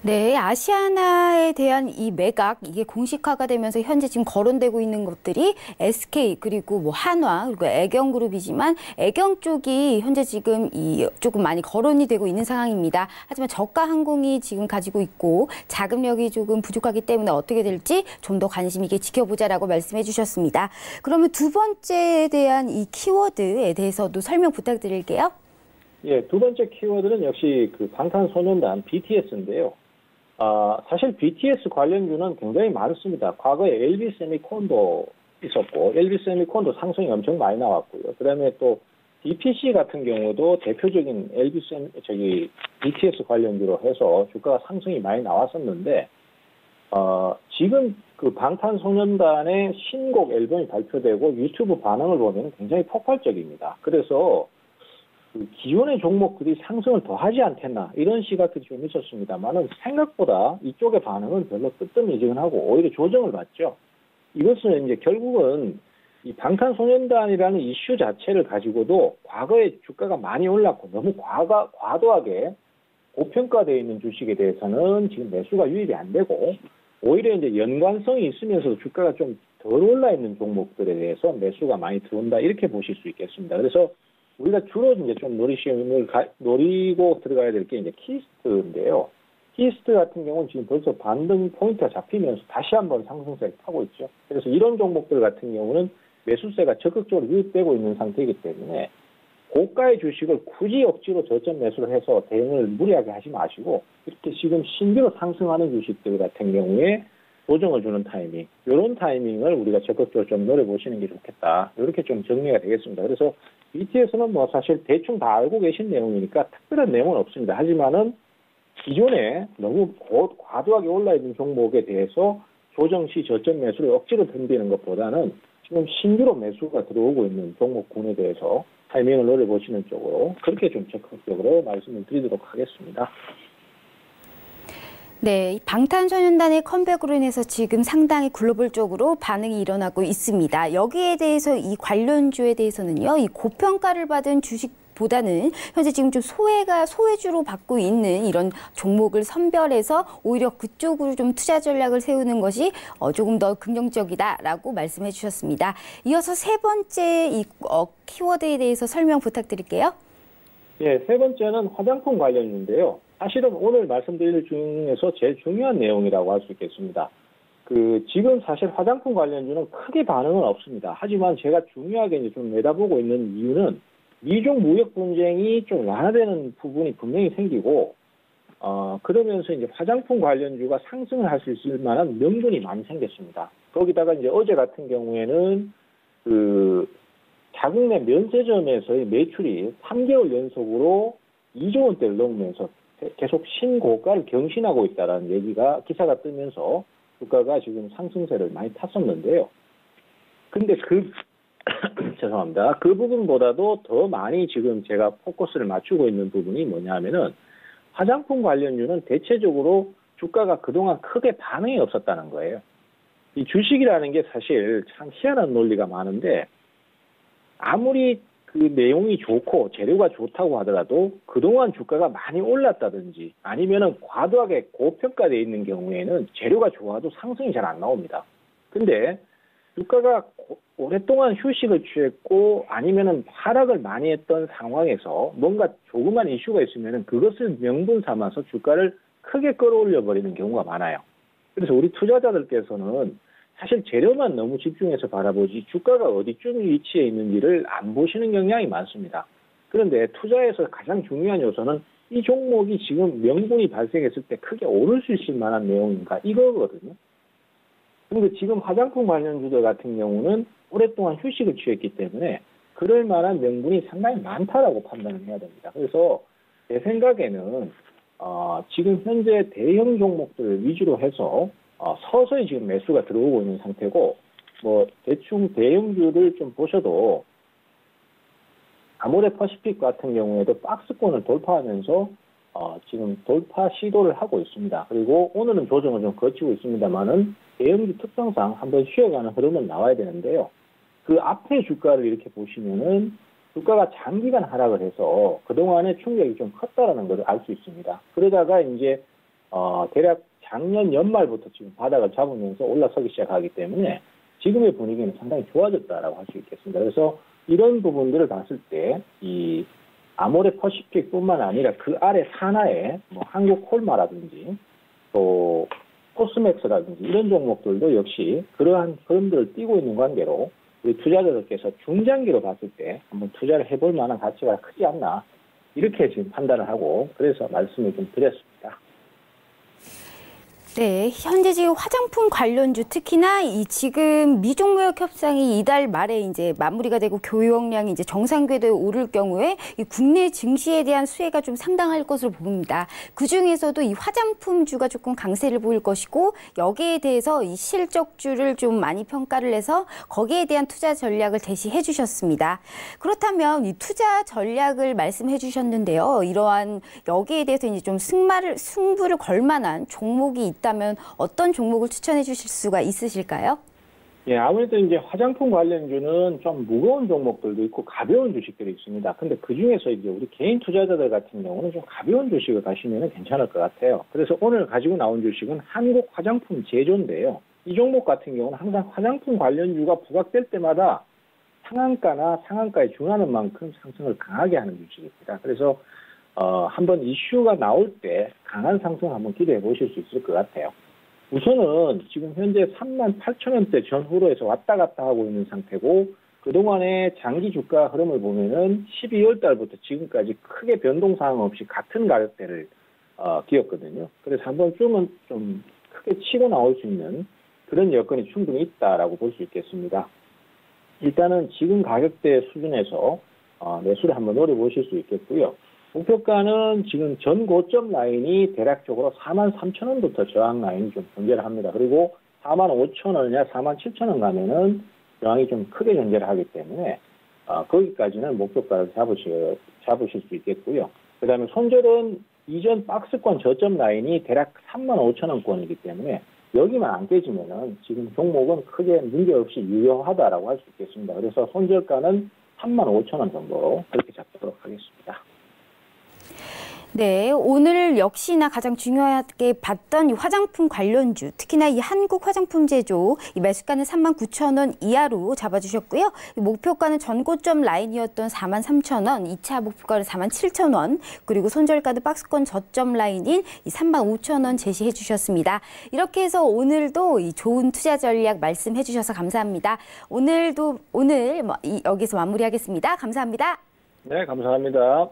네, 아시아나에 대한 이 매각, 이게 공식화가 되면서 현재 지금 거론되고 있는 것들이 SK, 그리고 뭐 한화, 그리고 애경그룹이지만 애경 쪽이 현재 지금 조금 많이 거론이 되고 있는 상황입니다. 하지만 저가 항공이 지금 가지고 있고 자금력이 조금 부족하기 때문에 어떻게 될지 좀 더 관심 있게 지켜보자라고 말씀해 주셨습니다. 그러면 두 번째에 대한 이 키워드에 대해서도 설명 부탁드릴게요. 예, 두 번째 키워드는 역시 그 방탄소년단 BTS인데요. 사실 BTS 관련주는 굉장히 많습니다. 과거에 LG 세미콘도 있었고, LG 세미콘도 상승이 엄청 많이 나왔고요. 그 다음에 또 DPC 같은 경우도 대표적인 BTS 관련주로 해서 주가가 상승이 많이 나왔었는데, 지금 그 방탄소년단의 신곡 앨범이 발표되고 유튜브 반응을 보면 굉장히 폭발적입니다. 그래서 기존의 종목들이 상승을 더 하지 않겠나 이런 시각들이 좀 있었습니다만은 생각보다 이쪽의 반응은 별로 뜨뜻미지근하고 오히려 조정을 받죠. 이것은 이제 결국은 이 방탄소년단이라는 이슈 자체를 가지고도 과거에 주가가 많이 올랐고 너무 과도하게 고평가되어 있는 주식에 대해서는 지금 매수가 유입이 안 되고 오히려 이제 연관성이 있으면서도 주가가 좀 덜 올라 있는 종목들에 대해서 매수가 많이 들어온다 이렇게 보실 수 있겠습니다. 그래서 우리가 주로 이제 좀 노리고 들어가야 될 게 이제 키스트인데요. 키스트 같은 경우는 지금 벌써 반등 포인트가 잡히면서 다시 한번 상승세를 타고 있죠. 그래서 이런 종목들 같은 경우는 매수세가 적극적으로 유입되고 있는 상태이기 때문에 고가의 주식을 굳이 억지로 저점 매수를 해서 대응을 무리하게 하지 마시고 이렇게 지금 신규로 상승하는 주식들 같은 경우에 조정을 주는 타이밍, 이런 타이밍을 우리가 적극적으로 좀 노려보시는 게 좋겠다. 이렇게 좀 정리가 되겠습니다. 그래서 BTS는 뭐 사실 대충 다 알고 계신 내용이니까 특별한 내용은 없습니다. 하지만은 기존에 너무 과도하게 올라있는 종목에 대해서 조정 시 저점 매수를 억지로 던지는 것보다는 지금 신규로 매수가 들어오고 있는 종목군에 대해서 타이밍을 노려보시는 쪽으로 그렇게 좀 적극적으로 말씀을 드리도록 하겠습니다. 네, 방탄소년단의 컴백으로 인해서 지금 상당히 글로벌적으로 반응이 일어나고 있습니다. 여기에 대해서 이 관련주에 대해서는요, 이 고평가를 받은 주식보다는 현재 지금 좀 소외주로 받고 있는 이런 종목을 선별해서 오히려 그쪽으로 좀 투자 전략을 세우는 것이 조금 더 긍정적이다라고 말씀해 주셨습니다. 이어서 세 번째 이 키워드에 대해서 설명 부탁드릴게요. 예, 세 번째는 화장품 관련인데요. 사실은 오늘 말씀드릴 중에서 제일 중요한 내용이라고 할 수 있겠습니다. 지금 사실 화장품 관련주는 크게 반응은 없습니다. 하지만 제가 중요하게 이제 좀 내다보고 있는 이유는 미중 무역 분쟁이 좀 완화되는 부분이 분명히 생기고, 그러면서 이제 화장품 관련주가 상승을 할 수 있을 만한 명분이 많이 생겼습니다. 거기다가 이제 어제 같은 경우에는 자국 내 면세점에서의 매출이 3개월 연속으로 2조 원대를 넘으면서 계속 신고가를 경신하고 있다는 기사가 뜨면서 주가가 지금 상승세를 많이 탔었는데요. 근데 죄송합니다. 그 부분보다도 더 많이 지금 제가 포커스를 맞추고 있는 부분이 뭐냐 하면은 화장품 관련주는 대체적으로 주가가 그동안 크게 반응이 없었다는 거예요. 이 주식이라는 게 사실 참 희한한 논리가 많은데 아무리 그 내용이 좋고 재료가 좋다고 하더라도 그동안 주가가 많이 올랐다든지 아니면은 과도하게 고평가되어 있는 경우에는 재료가 좋아도 상승이 잘 안 나옵니다. 근데 주가가 오랫동안 휴식을 취했고 아니면은 하락을 많이 했던 상황에서 뭔가 조그만 이슈가 있으면은 그것을 명분 삼아서 주가를 크게 끌어올려 버리는 경우가 많아요. 그래서 우리 투자자들께서는 사실 재료만 너무 집중해서 바라보지 주가가 어디쯤 위치해 있는지를 안 보시는 경향이 많습니다. 그런데 투자에서 가장 중요한 요소는 이 종목이 지금 명분이 발생했을 때 크게 오를 수 있을 만한 내용인가 이거거든요. 그런데 지금 화장품 관련주들 같은 경우는 오랫동안 휴식을 취했기 때문에 그럴 만한 명분이 상당히 많다라고 판단을 해야 됩니다. 그래서 제 생각에는 지금 현재 대형 종목들 위주로 해서 서서히 지금 매수가 들어오고 있는 상태고 뭐 대충 대형주를 좀 보셔도 아모레퍼시픽 같은 경우에도 박스권을 돌파하면서 지금 돌파 시도를 하고 있습니다. 그리고 오늘은 조정을 좀 거치고 있습니다만은 대형주 특성상 한번 쉬어가는 흐름은 나와야 되는데요. 그 앞에 주가를 이렇게 보시면은 주가가 장기간 하락을 해서 그동안의 충격이 좀 컸다라는 걸 알 수 있습니다. 그러다가 이제 대략 작년 연말부터 지금 바닥을 잡으면서 올라서기 시작하기 때문에 지금의 분위기는 상당히 좋아졌다라고 할 수 있겠습니다. 그래서 이런 부분들을 봤을 때 이 아모레퍼시픽뿐만 아니라 그 아래 산하에 뭐 한국콜마라든지 또 코스맥스라든지 이런 종목들도 역시 그러한 흐름들을 띠고 있는 관계로 우리 투자자들께서 중장기로 봤을 때 한번 투자를 해볼 만한 가치가 크지 않나 이렇게 지금 판단을 하고 그래서 말씀을 좀 드렸습니다. 네, 현재 지금 화장품 관련주 특히나 이 지금 미중 무역 협상이 이달 말에 이제 마무리가 되고 교역량이 이제 정상 궤도에 오를 경우에 이 국내 증시에 대한 수혜가 좀 상당할 것으로 보입니다. 그 중에서도 이 화장품주가 조금 강세를 보일 것이고 여기에 대해서 이 실적주를 좀 많이 평가를 해서 거기에 대한 투자 전략을 제시해 주셨습니다. 그렇다면 이 투자 전략을 말씀해 주셨는데요. 이러한 여기에 대해서 이제 좀 승부를 걸 만한 종목이 있다면 어떤 종목을 추천해 주실 수가 있으실까요? 예, 아무래도 이제 화장품 관련주는 좀 무거운 종목들도 있고 가벼운 주식들이 있습니다. 근데 그 중에서 이제 우리 개인 투자자들 같은 경우는 좀 가벼운 주식을 가시면 괜찮을 것 같아요. 그래서 오늘 가지고 나온 주식은 한국 화장품 제조인데요. 이 종목 같은 경우는 항상 화장품 관련주가 부각될 때마다 상한가나 상한가에 준하는 만큼 상승을 강하게 하는 주식입니다. 그래서 한번 이슈가 나올 때 강한 상승 한번 기대해 보실 수 있을 것 같아요. 우선은 지금 현재 38,000원대 전후로 해서 왔다 갔다 하고 있는 상태고 그동안의 장기 주가 흐름을 보면은 12월 달부터 지금까지 크게 변동사항 없이 같은 가격대를 기었거든요. 그래서 한 번쯤은 좀 크게 치고 나올 수 있는 그런 여건이 충분히 있다라고 볼 수 있겠습니다. 일단은 지금 가격대 수준에서 매수를 한번 노려보실 수 있겠고요. 목표가는 지금 전 고점 라인이 대략적으로 43,000원부터 저항 라인이 좀 존재를 합니다. 그리고 45,000원이나 47,000원 가면은 저항이 좀 크게 존재를 하기 때문에 거기까지는 목표가를 잡으실 수 있겠고요. 그 다음에 손절은 이전 박스권 저점 라인이 대략 35,000원권이기 때문에 여기만 안 깨지면은 지금 종목은 크게 문제없이 유효하다라고 할 수 있겠습니다. 그래서 손절가는 35,000원 정도로 그렇게 잡도록 하겠습니다. 네, 오늘 역시나 가장 중요하게 봤던 이 화장품 관련주, 특히나 이 한국 화장품 제조, 이 매수가는 39,000원 이하로 잡아주셨고요. 이 목표가는 전고점 라인이었던 43,000원, 2차 목표가는 47,000원, 그리고 손절가는 박스권 저점 라인인 이 35,000원 제시해 주셨습니다. 이렇게 해서 오늘도 이 좋은 투자 전략 말씀해 주셔서 감사합니다. 오늘 여기서 마무리하겠습니다. 감사합니다. 네, 감사합니다.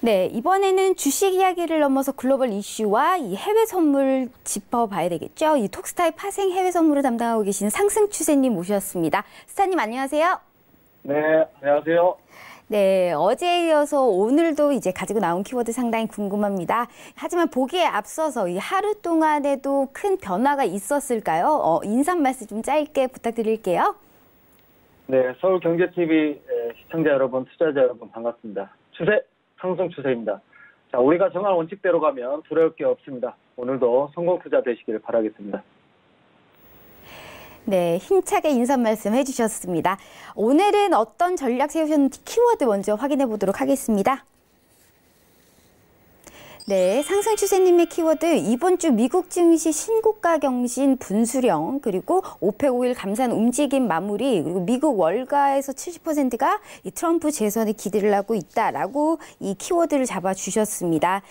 네, 이번에는 주식 이야기를 넘어서 글로벌 이슈와 이 해외 선물 짚어봐야 되겠죠. 이 톡스타의 파생 해외 선물을 담당하고 계신 상승 추세님 모셨습니다. 스타님 안녕하세요. 네, 안녕하세요. 네, 어제에 이어서 오늘도 이제 가지고 나온 키워드 상당히 궁금합니다. 하지만 보기에 앞서서 이 하루 동안에도 큰 변화가 있었을까요? 인사 말씀 좀 짧게 부탁드릴게요. 네, 서울경제TV 시청자 여러분, 투자자 여러분 반갑습니다. 추세, 상승 추세입니다. 자, 우리가 정한 원칙대로 가면 두려울 게 없습니다. 오늘도 성공 투자 되시길 바라겠습니다. 네, 힘차게 인사 말씀 해주셨습니다. 오늘은 어떤 전략 세우셨는지 키워드 먼저 확인해 보도록 하겠습니다. 네, 상승 추세님의 키워드 이번 주 미국 증시 신고가 경신 분수령 그리고 오펙 오일 감산 움직임 마무리 그리고 미국 월가에서 70%가 이 트럼프 재선에 기대를 하고 있다라고 이 키워드를 잡아주셨습니다.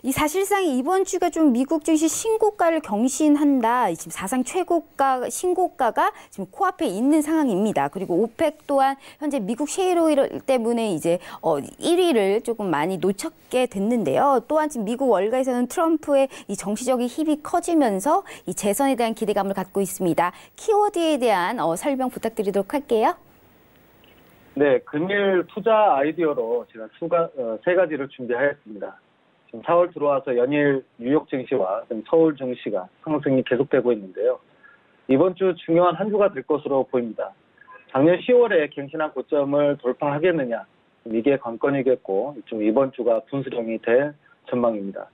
이 사실상 이번 주가 좀 미국 증시 신고가를 경신한다. 지금 사상 최고가 신고가가 지금 코앞에 있는 상황입니다. 그리고 오펙 또한 현재 미국 셰일 오일 때문에 이제 1위를 조금 많이 놓쳤게 됐는데요. 또한 지금 미국 월가에서는 트럼프의 이 정치적인 힘이 커지면서 이 재선에 대한 기대감을 갖고 있습니다. 키워드에 대한 설명 부탁드리도록 할게요. 네, 금일 투자 아이디어로 제가 세 가지를 준비하였습니다. 지금 4월 들어와서 연일 뉴욕 증시와 서울 증시가 상승이 계속되고 있는데요. 이번 주 중요한 한 주가 될 것으로 보입니다. 작년 10월에 갱신한 고점을 돌파하겠느냐, 이게 관건이겠고 좀 이번 주가 분수령이 될 전망입니다.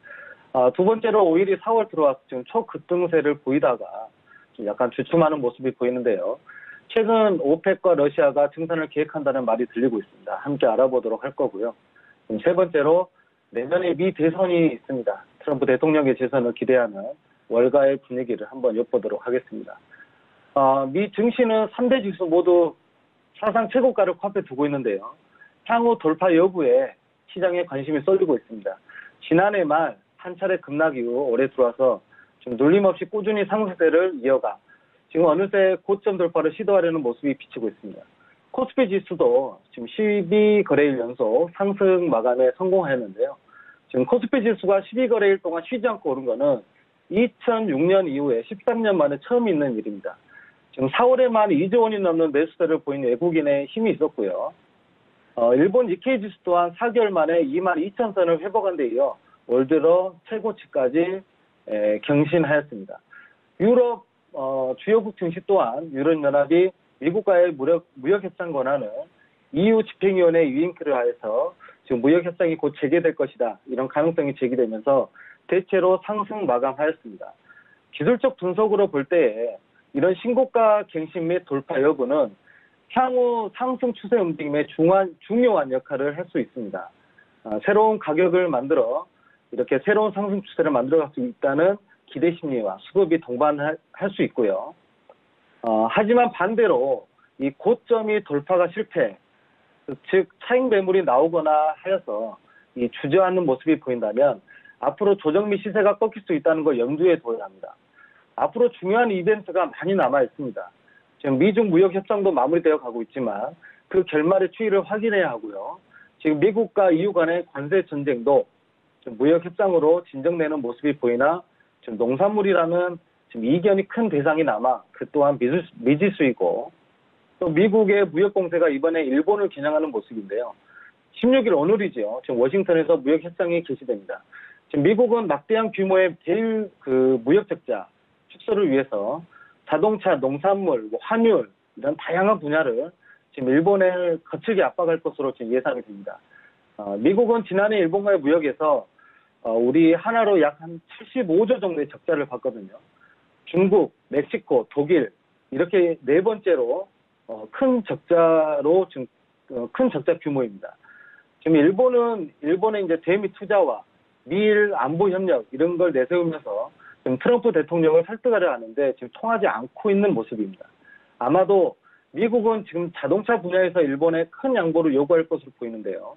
두 번째로 오일이 4월 들어와서 지금 초급등세를 보이다가 좀 약간 주춤하는 모습이 보이는데요. 최근 오펙과 러시아가 증산을 계획한다는 말이 들리고 있습니다. 함께 알아보도록 할 거고요. 세 번째로 내년에 미 대선이 있습니다. 트럼프 대통령의 재선을 기대하는 월가의 분위기를 한번 엿보도록 하겠습니다. 미 증시는 3대 지수 모두 사상 최고가를 코앞에 두고 있는데요. 향후 돌파 여부에 시장에 관심이 쏠리고 있습니다. 지난해 말 한 차례 급락 이후 올해 들어와서 좀 눌림없이 꾸준히 상승세를 이어가 지금 어느새 고점 돌파를 시도하려는 모습이 비치고 있습니다. 코스피 지수도 지금 12거래일 연속 상승 마감에 성공하였는데요. 지금 코스피 지수가 12거래일 동안 쉬지 않고 오른 거는 2006년 이후에 13년 만에 처음 있는 일입니다. 지금 4월에만 2조 원이 넘는 매수세를 보인 외국인의 힘이 있었고요. 일본 니케이 지수 또한 4개월 만에 22,000선을 회복한 데 이어 올 들어 최고치까지 경신하였습니다. 유럽 주요국 증시 또한 유럽연합이 미국과의 무역협상 권한을 EU 집행위원회 위임키를 하여서 지금 무역협상이 곧 재개될 것이다. 이런 가능성이 제기되면서 대체로 상승 마감하였습니다. 기술적 분석으로 볼 때에 이런 신고가 갱신 및 돌파 여부는 향후 상승 추세 움직임에 중요한 역할을 할 수 있습니다. 새로운 가격을 만들어 이렇게 새로운 상승 추세를 만들어갈 수 있다는 기대 심리와 수급이 동반할 수 있고요. 하지만 반대로 이 고점이 돌파가 실패, 즉 차익 매물이 나오거나 하여서 이 주저앉는 모습이 보인다면 앞으로 조정 및 시세가 꺾일 수 있다는 걸 염두에 둬야 합니다. 앞으로 중요한 이벤트가 많이 남아 있습니다. 지금 미중 무역 협상도 마무리되어 가고 있지만 그 결말의 추이를 확인해야 하고요. 지금 미국과 EU 간의 관세 전쟁도 무역 협상으로 진정되는 모습이 보이나 지금 농산물이라는 지금 이견이 큰 대상이 남아 그 또한 미지수이고 또 미국의 무역 공세가 이번에 일본을 겨냥하는 모습인데요. 16일 오늘이죠. 지금 워싱턴에서 무역 협상이 개시됩니다. 지금 미국은 막대한 규모의 제일 무역 적자 축소를 위해서 자동차, 농산물, 환율 이런 다양한 분야를 지금 일본을 거칠게 압박할 것으로 지금 예상이 됩니다. 미국은 지난해 일본과의 무역에서 우리 하나로 약 한 75조 정도의 적자를 봤거든요. 중국, 멕시코, 독일 이렇게 네 번째로 큰 적자로 지금 큰 적자 규모입니다. 지금 일본의 이제 대미 투자와 미일 안보 협력 이런 걸 내세우면서 지금 트럼프 대통령을 설득하려 하는데 지금 통하지 않고 있는 모습입니다. 아마도 미국은 지금 자동차 분야에서 일본에 큰 양보를 요구할 것으로 보이는데요.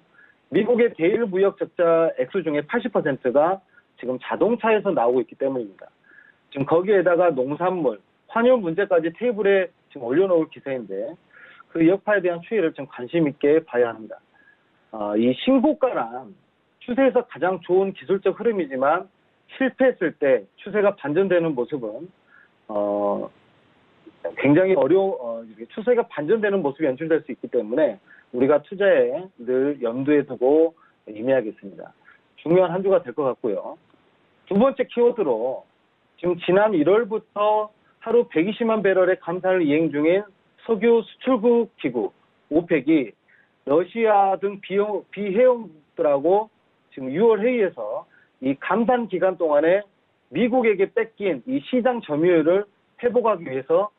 미국의 대일 무역 적자 액수 중에 80%가 지금 자동차에서 나오고 있기 때문입니다. 지금 거기에다가 농산물, 환율 문제까지 테이블에 지금 올려놓을 기세인데 그 여파에 대한 추이를 좀 관심 있게 봐야 합니다. 이 신고가란 추세에서 가장 좋은 기술적 흐름이지만 실패했을 때 추세가 반전되는 모습은 굉장히 추세가 반전되는 모습이 연출될 수 있기 때문에 우리가 투자에 늘 염두에 두고 임해야겠습니다. 중요한 한 주가 될 것 같고요. 두 번째 키워드로 지금 지난 1월부터 하루 120만 배럴의 감산을 이행 중인 석유 수출국 기구 오펙이 러시아 등 비회원들하고 지금 6월 회의에서 이 감산 기간 동안에 미국에게 뺏긴 이 시장 점유율을 회복하기 위해서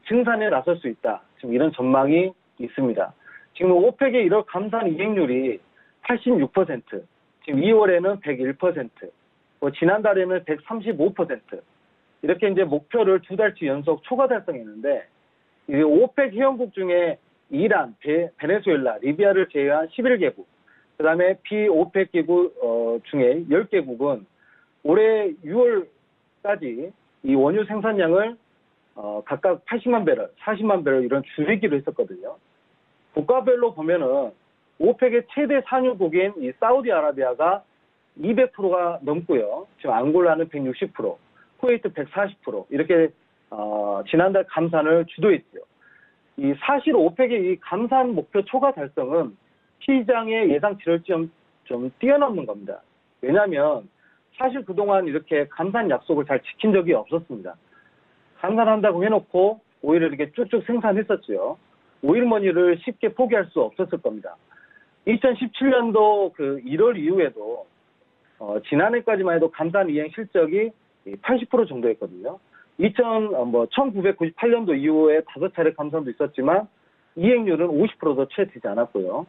증산에 나설 수 있다. 지금 이런 전망이 있습니다. 지금 오펙의 1월 감산 이행률이 86%, 지금 2월에는 101%, 지난달에는 135%, 이렇게 이제 목표를 2달치 연속 초과 달성했는데, 이 오펙 회원국 중에 이란, 베네수엘라, 리비아를 제외한 11개국, 그 다음에 비오펙 기구 중에 10개국은 올해 6월까지 이 원유 생산량을 각각 80만 배럴, 40만 배럴 이런 줄이기로 했었거든요. 국가별로 보면은 오펙의 최대 산유국인 이 사우디아라비아가 200%가 넘고요. 지금 앙골라는 160%, 쿠웨이트 140% 이렇게 지난달 감산을 주도했죠. 이 사실 오펙의 이 감산 목표 초과 달성은 시장의 예상치를 좀 뛰어넘는 겁니다. 왜냐하면 사실 그동안 이렇게 감산 약속을 잘 지킨 적이 없었습니다. 감산한다고 해놓고 오히려 이렇게 쭉쭉 생산했었죠. 오일머니를 쉽게 포기할 수 없었을 겁니다. 2017년도 그 1월 이후에도 지난해까지만 해도 감산 이행 실적이 80% 정도였거든요. 1998년도 이후에 5차례 감산도 있었지만 이행률은 50%도 채 되지 않았고요.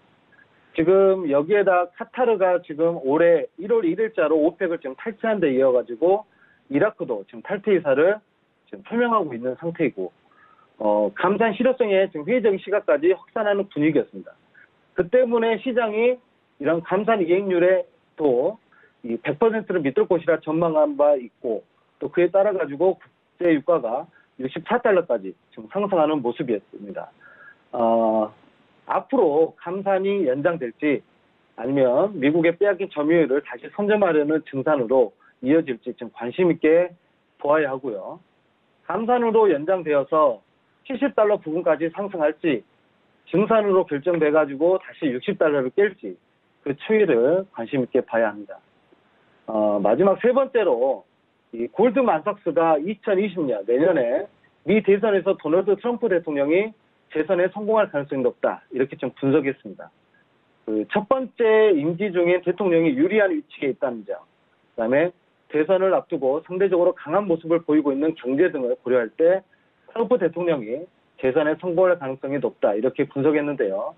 지금 여기에다 카타르가 지금 올해 1월 1일자로 오펙을 지금 탈퇴한 데 이어가지고 이라크도 지금 탈퇴 의사를 지금 표명하고 있는 상태이고, 감산 실효성에 지금 회의적인 시각까지 확산하는 분위기였습니다. 그 때문에 시장이 이런 감산 이행률에 또 이 100%를 믿을 것이라 전망한 바 있고, 또 그에 따라 가지고 국제 유가가 64달러까지 지금 상승하는 모습이었습니다. 앞으로 감산이 연장될지 아니면 미국의 빼앗긴 점유율을 다시 선점하려는 증산으로 이어질지 좀 관심 있게 보아야 하고요. 감산으로 연장되어서 70달러 부근까지 상승할지 증산으로 결정돼가지고 다시 60달러를 깰지 그 추이를 관심 있게 봐야 합니다. 마지막 세 번째로 이 골드만삭스가 2020년 내년에 미 대선에서 도널드 트럼프 대통령이 재선에 성공할 가능성이 높다 이렇게 좀 분석했습니다. 그 첫 번째 임기 중에 대통령이 유리한 위치에 있다는 점, 그다음에 대선을 앞두고 상대적으로 강한 모습을 보이고 있는 경제 등을 고려할 때 트럼프 대통령이 재선에 성공할 가능성이 높다 이렇게 분석했는데요.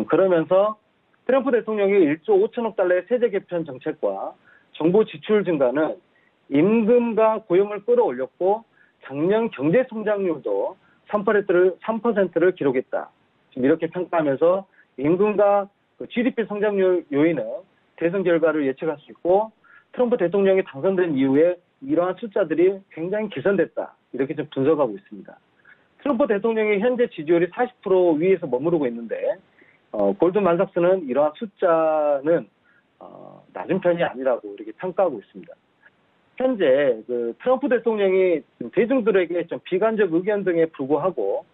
그러면서 트럼프 대통령이 1조 5천억 달러의 세제 개편 정책과 정부 지출 증가는 임금과 고용을 끌어올렸고 작년 경제 성장률도 3%를 기록했다. 지금 이렇게 평가하면서 임금과 GDP 성장률 요인은 대선 결과를 예측할 수 있고 트럼프 대통령이 당선된 이후에 이러한 숫자들이 굉장히 개선됐다. 이렇게 좀 분석하고 있습니다. 트럼프 대통령의 현재 지지율이 40% 위에서 머무르고 있는데 골드만삭스는 이러한 숫자는 낮은 편이 아니라고 이렇게 평가하고 있습니다. 현재 그 트럼프 대통령이 대중들에게 좀 비관적 의견 등에 불구하고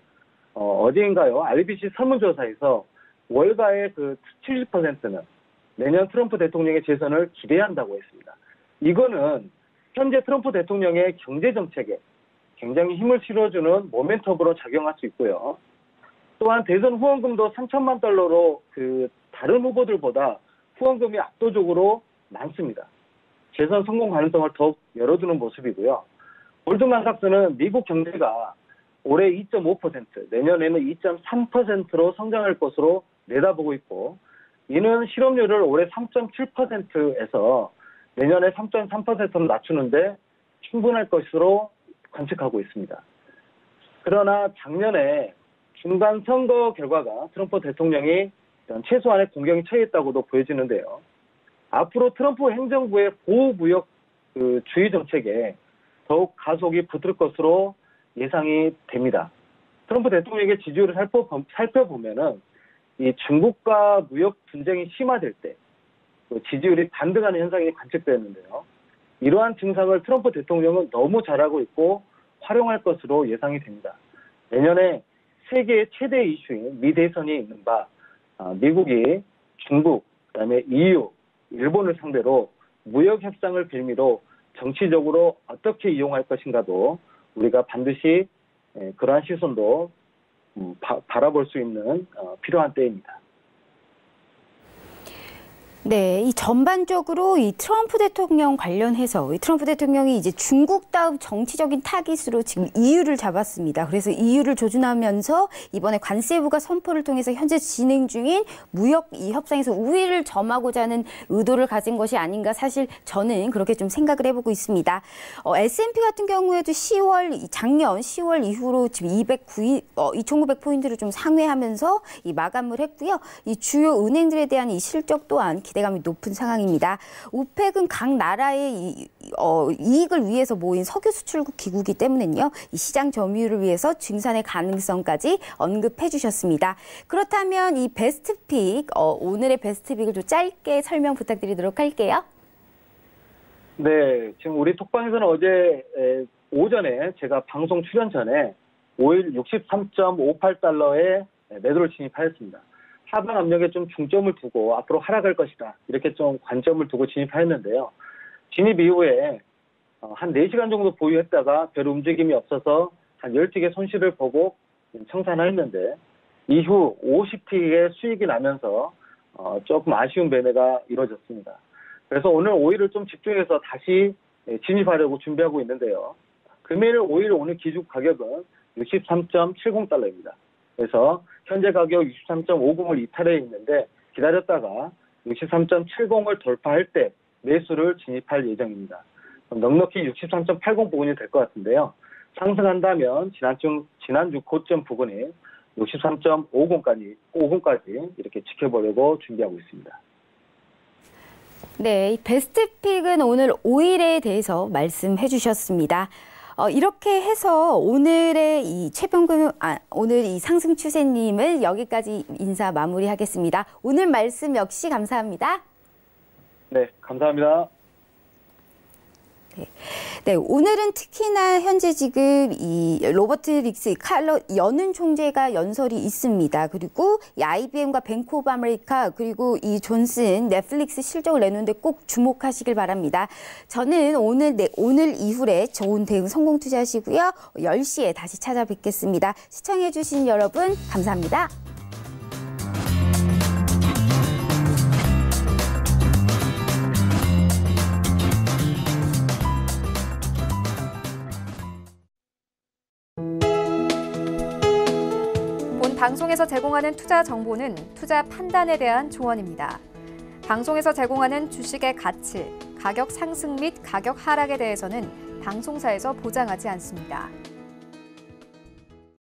어제인가요? RBC 설문조사에서 월가의 그 70%는 내년 트럼프 대통령의 재선을 기대한다고 했습니다. 이거는 현재 트럼프 대통령의 경제 정책에 굉장히 힘을 실어주는 모멘텀으로 작용할 수 있고요. 또한 대선 후원금도 3천만 달러로 그 다른 후보들보다 후원금이 압도적으로 많습니다. 재선 성공 가능성을 더욱 열어두는 모습이고요. 골드만삭스는 미국 경제가 올해 2.5%, 내년에는 2.3%로 성장할 것으로 내다보고 있고, 이는 실업률을 올해 3.7%에서 내년에 3.3%로 낮추는데 충분할 것으로 관측하고 있습니다. 그러나 작년에 중간 선거 결과가 트럼프 대통령이 최소한의 공경에 처했다고도 보여지는데요. 앞으로 트럼프 행정부의 보호무역 주의 정책에 더욱 가속이 붙을 것으로 예상이 됩니다. 트럼프 대통령의 지지율을 살펴보면은 이 중국과 무역 분쟁이 심화될 때 지지율이 반등하는 현상이 관측되었는데요. 이러한 증상을 트럼프 대통령은 너무 잘하고 있고 활용할 것으로 예상이 됩니다. 내년에 세계의 최대 이슈인 미 대선이 있는 바 미국이 중국, 그다음에 EU, 일본을 상대로 무역 협상을 빌미로 정치적으로 어떻게 이용할 것인가도 우리가 반드시 그러한 시선도 바라볼 수 있는 필요한 때입니다. 네, 이 전반적으로 이 트럼프 대통령 관련해서 이 트럼프 대통령이 이제 중국 다음 정치적인 타깃으로 지금 EU를 잡았습니다. 그래서 EU를 조준하면서 이번에 관세부가 선포를 통해서 현재 진행 중인 무역 이 협상에서 우위를 점하고자 하는 의도를 가진 것이 아닌가 사실 저는 그렇게 좀 생각을 해보고 있습니다. S&P 같은 경우에도 작년 10월 이후로 지금 2,900포인트를 좀 상회하면서 이 마감을 했고요. 이 주요 은행들에 대한 이 실적 또한 기대감이 높은 상황입니다. 오펙은 각 나라의 이익을 위해서 모인 석유 수출국 기구이기 때문에요. 이 시장 점유율을 위해서 증산의 가능성까지 언급해 주셨습니다. 그렇다면 이 베스트픽, 오늘의 베스트픽을 좀 짧게 설명 부탁드리도록 할게요. 네, 지금 우리 톡방에서는 어제 오전에 제가 방송 출연 전에 오일 63.58달러에 매도를 진입하였습니다. 하방 압력에 좀 중점을 두고 앞으로 하락할 것이다. 이렇게 좀 관점을 두고 진입하였는데요. 진입 이후에 한 4시간 정도 보유했다가 별 움직임이 없어서 한 12개 손실을 보고 청산하였는데 이후 50틱의 수익이 나면서 조금 아쉬운 매매가 이루어졌습니다. 그래서 오늘 오일을 좀 집중해서 다시 진입하려고 준비하고 있는데요. 금일 오일 오늘 기준 가격은 63.70달러입니다. 그래서 현재 가격 63.50을 이탈해 있는데 기다렸다가 63.70을 돌파할 때 매수를 진입할 예정입니다. 넉넉히 63.80 부근이 될 것 같은데요. 상승한다면 지난주 고점 부근인 63.50까지 이렇게 지켜보려고 준비하고 있습니다. 네, 베스트픽은 오늘 오일에 대해서 말씀해 주셨습니다. 이렇게 해서 오늘의 오늘 이 상승 추세님을 여기까지 인사 마무리하겠습니다. 오늘 말씀 역시 감사합니다. 네, 감사합니다. 네, 오늘은 특히나 현재 지금 이 로버트 릭스 칼러 여는 총재가 연설이 있습니다. 그리고 이 IBM과 뱅크 오브 아메리카 그리고 이 존슨 넷플릭스 실적을 내놓는데 꼭 주목하시길 바랍니다. 저는 오늘 이후에 좋은 대응 성공 투자하시고요. 10시에 다시 찾아뵙겠습니다. 시청해주신 여러분 감사합니다. 방송에서 제공하는 투자 정보는 투자 판단에 대한 조언입니다. 방송에서 제공하는 주식의 가치, 가격 상승 및 가격 하락에 대해서는 방송사에서 보장하지 않습니다.